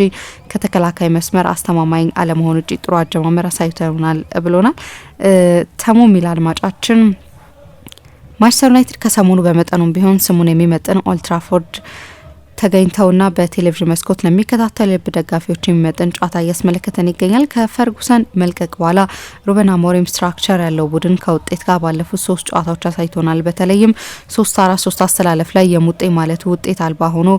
ከተከላካይ መስመር አስተማማኝ አለመሆን ውጪ ጥሩ አጀማመር አሳይተውናል ብሎናል። ተሙ ሚል አድማጫችን ማንቸስተር ዩናይትድ ከሰሞኑ በመጠኑም ቢሆን ስሙን የሚመጥን ኦልድ ትራፎርድ ተገኝተውና በቴሌቪዥን መስኮት ለሚከታተሉ ልብ ደጋፊዎች የሚመጥን ጨዋታ እያስመለከተን ይገኛል። ከፈርጉሰን መልቀቅ በኋላ ሩበን አሞሪም ስትራክቸር ያለው ቡድን ከውጤት ጋር ባለፉት 3 ጨዋታዎች አሳይቶናል። በተለይም 3-4-3 አስተላለፍ ላይ የሙጤ ማለቱ ውጤት አልባ ሆኖ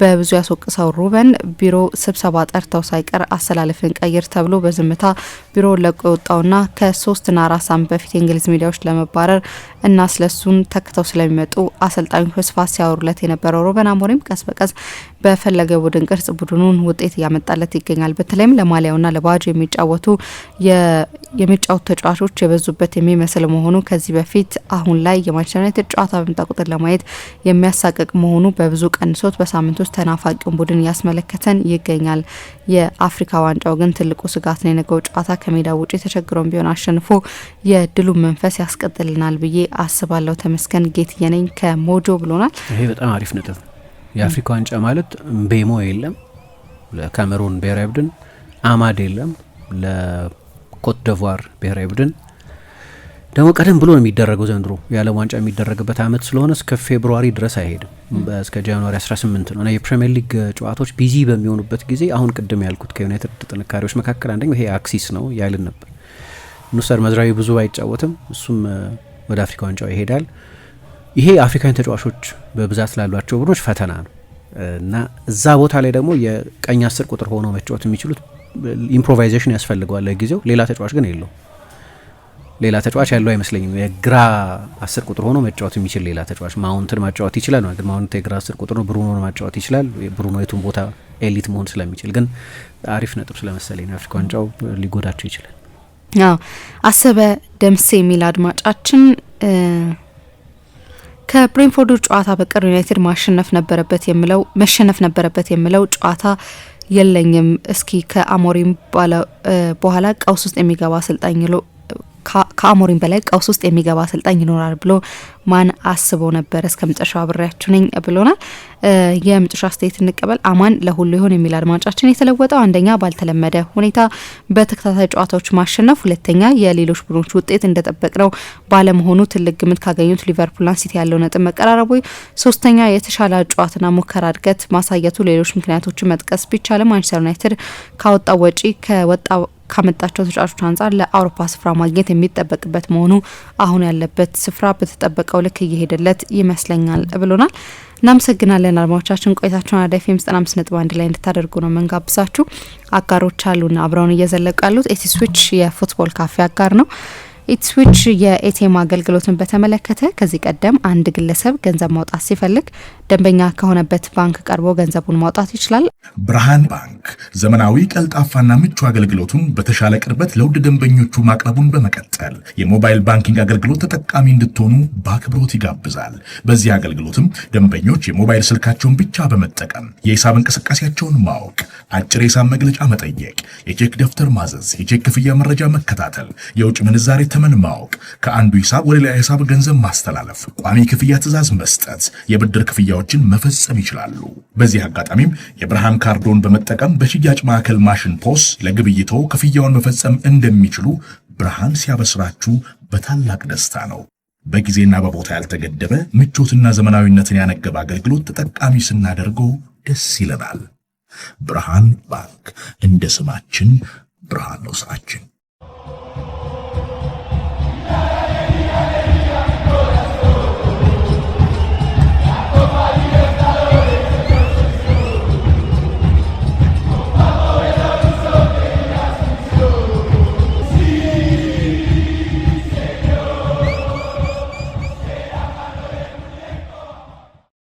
በብዙ ያስወቅሰው ሩበን ቢሮ ስብሰባ ጠርተው ሳይቀር አስተላለፍን ቀይር ተብሎ በዝምታ ቢሮ ለቆ የወጣውና ከ3 እና 4 ሳምንት በፊት የእንግሊዝ ሚዲያዎች ለመባረር እና ስለሱን ተክተው ስለሚመጡ አሰልጣኙ ተስፋ ሲያወሩለት የነበረው ሩበን አሞሪም ቀስ በቀስ በፈለገው ቡድን ቅርጽ ቡድኑን ውጤት እያመጣለት ይገኛል። በተለይም ለማሊያውና ለባጅ የሚጫወቱ ተጫዋቾች የበዙበት የሚመስል መሆኑ ከዚህ በፊት አሁን ላይ የማንቸስተር ዩናይትድ ጨዋታ በመጣ ቁጥር ለማየት የሚያሳቅቅ መሆኑ በብዙ ቀንሶት በሳምንት ውስጥ ተናፋቂውን ቡድን እያስመለከተን ይገኛል። የአፍሪካ ዋንጫው ግን ትልቁ ስጋት ነው። የነገው ጨዋታ ከሜዳ ውጭ ተቸግሮም ቢሆን አሸንፎ የድሉን መንፈስ ያስቀጥልናል ብዬ አስባለሁ። ተመስገን ጌትዬ ነኝ ከሞጆ ብሎናል። ይሄ በጣም አሪፍ ነጥብ። የአፍሪካ ዋንጫ ማለት ቤሞ የለም ለካሜሩን ብሔራዊ ቡድን፣ አማድ የለም ለኮት ዲቯር ብሔራዊ ቡድን። ደግሞ ቀደም ብሎ ነው የሚደረገው። ዘንድሮ የዓለም ዋንጫ የሚደረግበት አመት ስለሆነ እስከ ፌብሩዋሪ ድረስ አይሄድም፣ እስከ ጃንዋሪ 18 ነው እና የፕሪሚየር ሊግ ጨዋታዎች ቢዚ በሚሆኑበት ጊዜ አሁን ቅድም ያልኩት ከዩናይትድ ጥንካሬዎች መካከል አንደኛው ይሄ አክሲስ ነው ያልን ነበር። ኑሰር መዝራዊ ብዙ አይጫወትም፣ እሱም ወደ አፍሪካ ዋንጫው ይሄዳል። ይሄ አፍሪካውያን ተጫዋቾች በብዛት ስላሏቸው ቡድኖች ፈተና ነው እና እዛ ቦታ ላይ ደግሞ የቀኝ 10 ቁጥር ሆኖ መጫወት የሚችሉት ኢምፕሮቫይዜሽን ያስፈልገዋል ለጊዜው። ሌላ ተጫዋች ግን የለው፣ ሌላ ተጫዋች ያለው አይመስለኝም። የግራ 10 ቁጥር ሆኖ መጫወት የሚችል ሌላ ተጫዋች ማውንትን ማጫወት ይችላል ነው፣ ግን ማውንት የግራ 10 ቁጥር ነው። ብሩኖን ማጫወት ይችላል። ብሩኖ የቱን ቦታ ኤሊት መሆን ስለሚችል፣ ግን አሪፍ ነጥብ ስለመሰለኝ አፍሪካ ዋንጫው ሊጎዳቸው ይችላል። አሰበ ደምሴ የሚል አድማጫችን ከብሬንፎርዱ ጨዋታ በቀር ዩናይትድ መሸነፍ ነበረበት የሚለው ጨዋታ የለኝም። እስኪ ከአሞሪም በኋላ ቀውስ ውስጥ የሚገባ አሰልጣኝ ከአሞሪም በላይ ቀውስ ውስጥ የሚገባ አሰልጣኝ ይኖራል ብሎ ማን አስበው ነበር? እስከ መጨረሻው አብሬያችሁ ነኝ ብሎናል። የመጨረሻ አስተያየት እንቀበል። አማን ለሁሉ ይሆን የሚል አድማጫችን የተለወጠው አንደኛ ባልተለመደ ሁኔታ በተከታታይ ጨዋታዎች ማሸነፍ፣ ሁለተኛ የሌሎች ቡድኖች ውጤት እንደጠበቅነው ባለመሆኑ ትልቅ ግምት ካገኙት ሊቨርፑልና ሲቲ ያለው ነጥብ መቀራረቡ፣ ሶስተኛ የተሻለ ጨዋታና ሙከራ እድገት ማሳየቱ፣ ሌሎች ምክንያቶችን መጥቀስ ቢቻልም ማንቸስተር ዩናይትድ ካወጣው ወጪ ካመጣቸው ተጫዋቾች አንጻር ለአውሮፓ ስፍራ ማግኘት የሚጠበቅበት መሆኑ አሁን ያለበት ስፍራ በተጠበቀው ልክ እየሄደለት ይመስለኛል ብሎናል። እናመሰግናለን አድማጮቻችን። ቆይታችሁን አራዳ ኤፍ ኤም 95.1 ላይ እንድታደርጉ ነው መንጋብዛችሁ። አጋሮች አሉና አብረውን እየዘለቁ ያሉት ኢቲስዊች የፉትቦል ካፌ አጋር ነው። ኢቲስዊች የኤቲኤም አገልግሎትን በተመለከተ ከዚህ ቀደም አንድ ግለሰብ ገንዘብ ማውጣት ሲፈልግ ደንበኛ ከሆነበት ባንክ ቀርቦ ገንዘቡን ማውጣት ይችላል። ብርሃን ባንክ ዘመናዊ ቀልጣፋና ምቹ አገልግሎቱን በተሻለ ቅርበት ለውድ ደንበኞቹ ማቅረቡን በመቀጠል የሞባይል ባንኪንግ አገልግሎት ተጠቃሚ እንድትሆኑ በአክብሮት ይጋብዛል። በዚህ አገልግሎትም ደንበኞች የሞባይል ስልካቸውን ብቻ በመጠቀም የሂሳብ እንቅስቃሴያቸውን ማወቅ፣ አጭር የሂሳብ መግለጫ መጠየቅ፣ የቼክ ደብተር ማዘዝ፣ የቼክ ክፍያ መረጃ መከታተል፣ የውጭ ምንዛሬ ተመን ማወቅ፣ ከአንዱ ሂሳብ ወደ ሌላ ሂሳብ ገንዘብ ማስተላለፍ፣ ቋሚ ክፍያ ትዕዛዝ መስጠት፣ የብድር ክፍያዎችን መፈጸም ይችላሉ። በዚህ አጋጣሚም የብርሃን ካርዶን በመጠቀም በሽያጭ ማዕከል ማሽን ፖስ ለግብይቶ ክፍያውን መፈጸም እንደሚችሉ ብርሃን ሲያበስራችሁ በታላቅ ደስታ ነው። በጊዜና በቦታ ያልተገደበ ምቾትና ዘመናዊነትን ያነገበ አገልግሎት ተጠቃሚ ስናደርገው ደስ ይለናል። ብርሃን ባንክ እንደ ስማችን ብርሃን ነው ስራችን።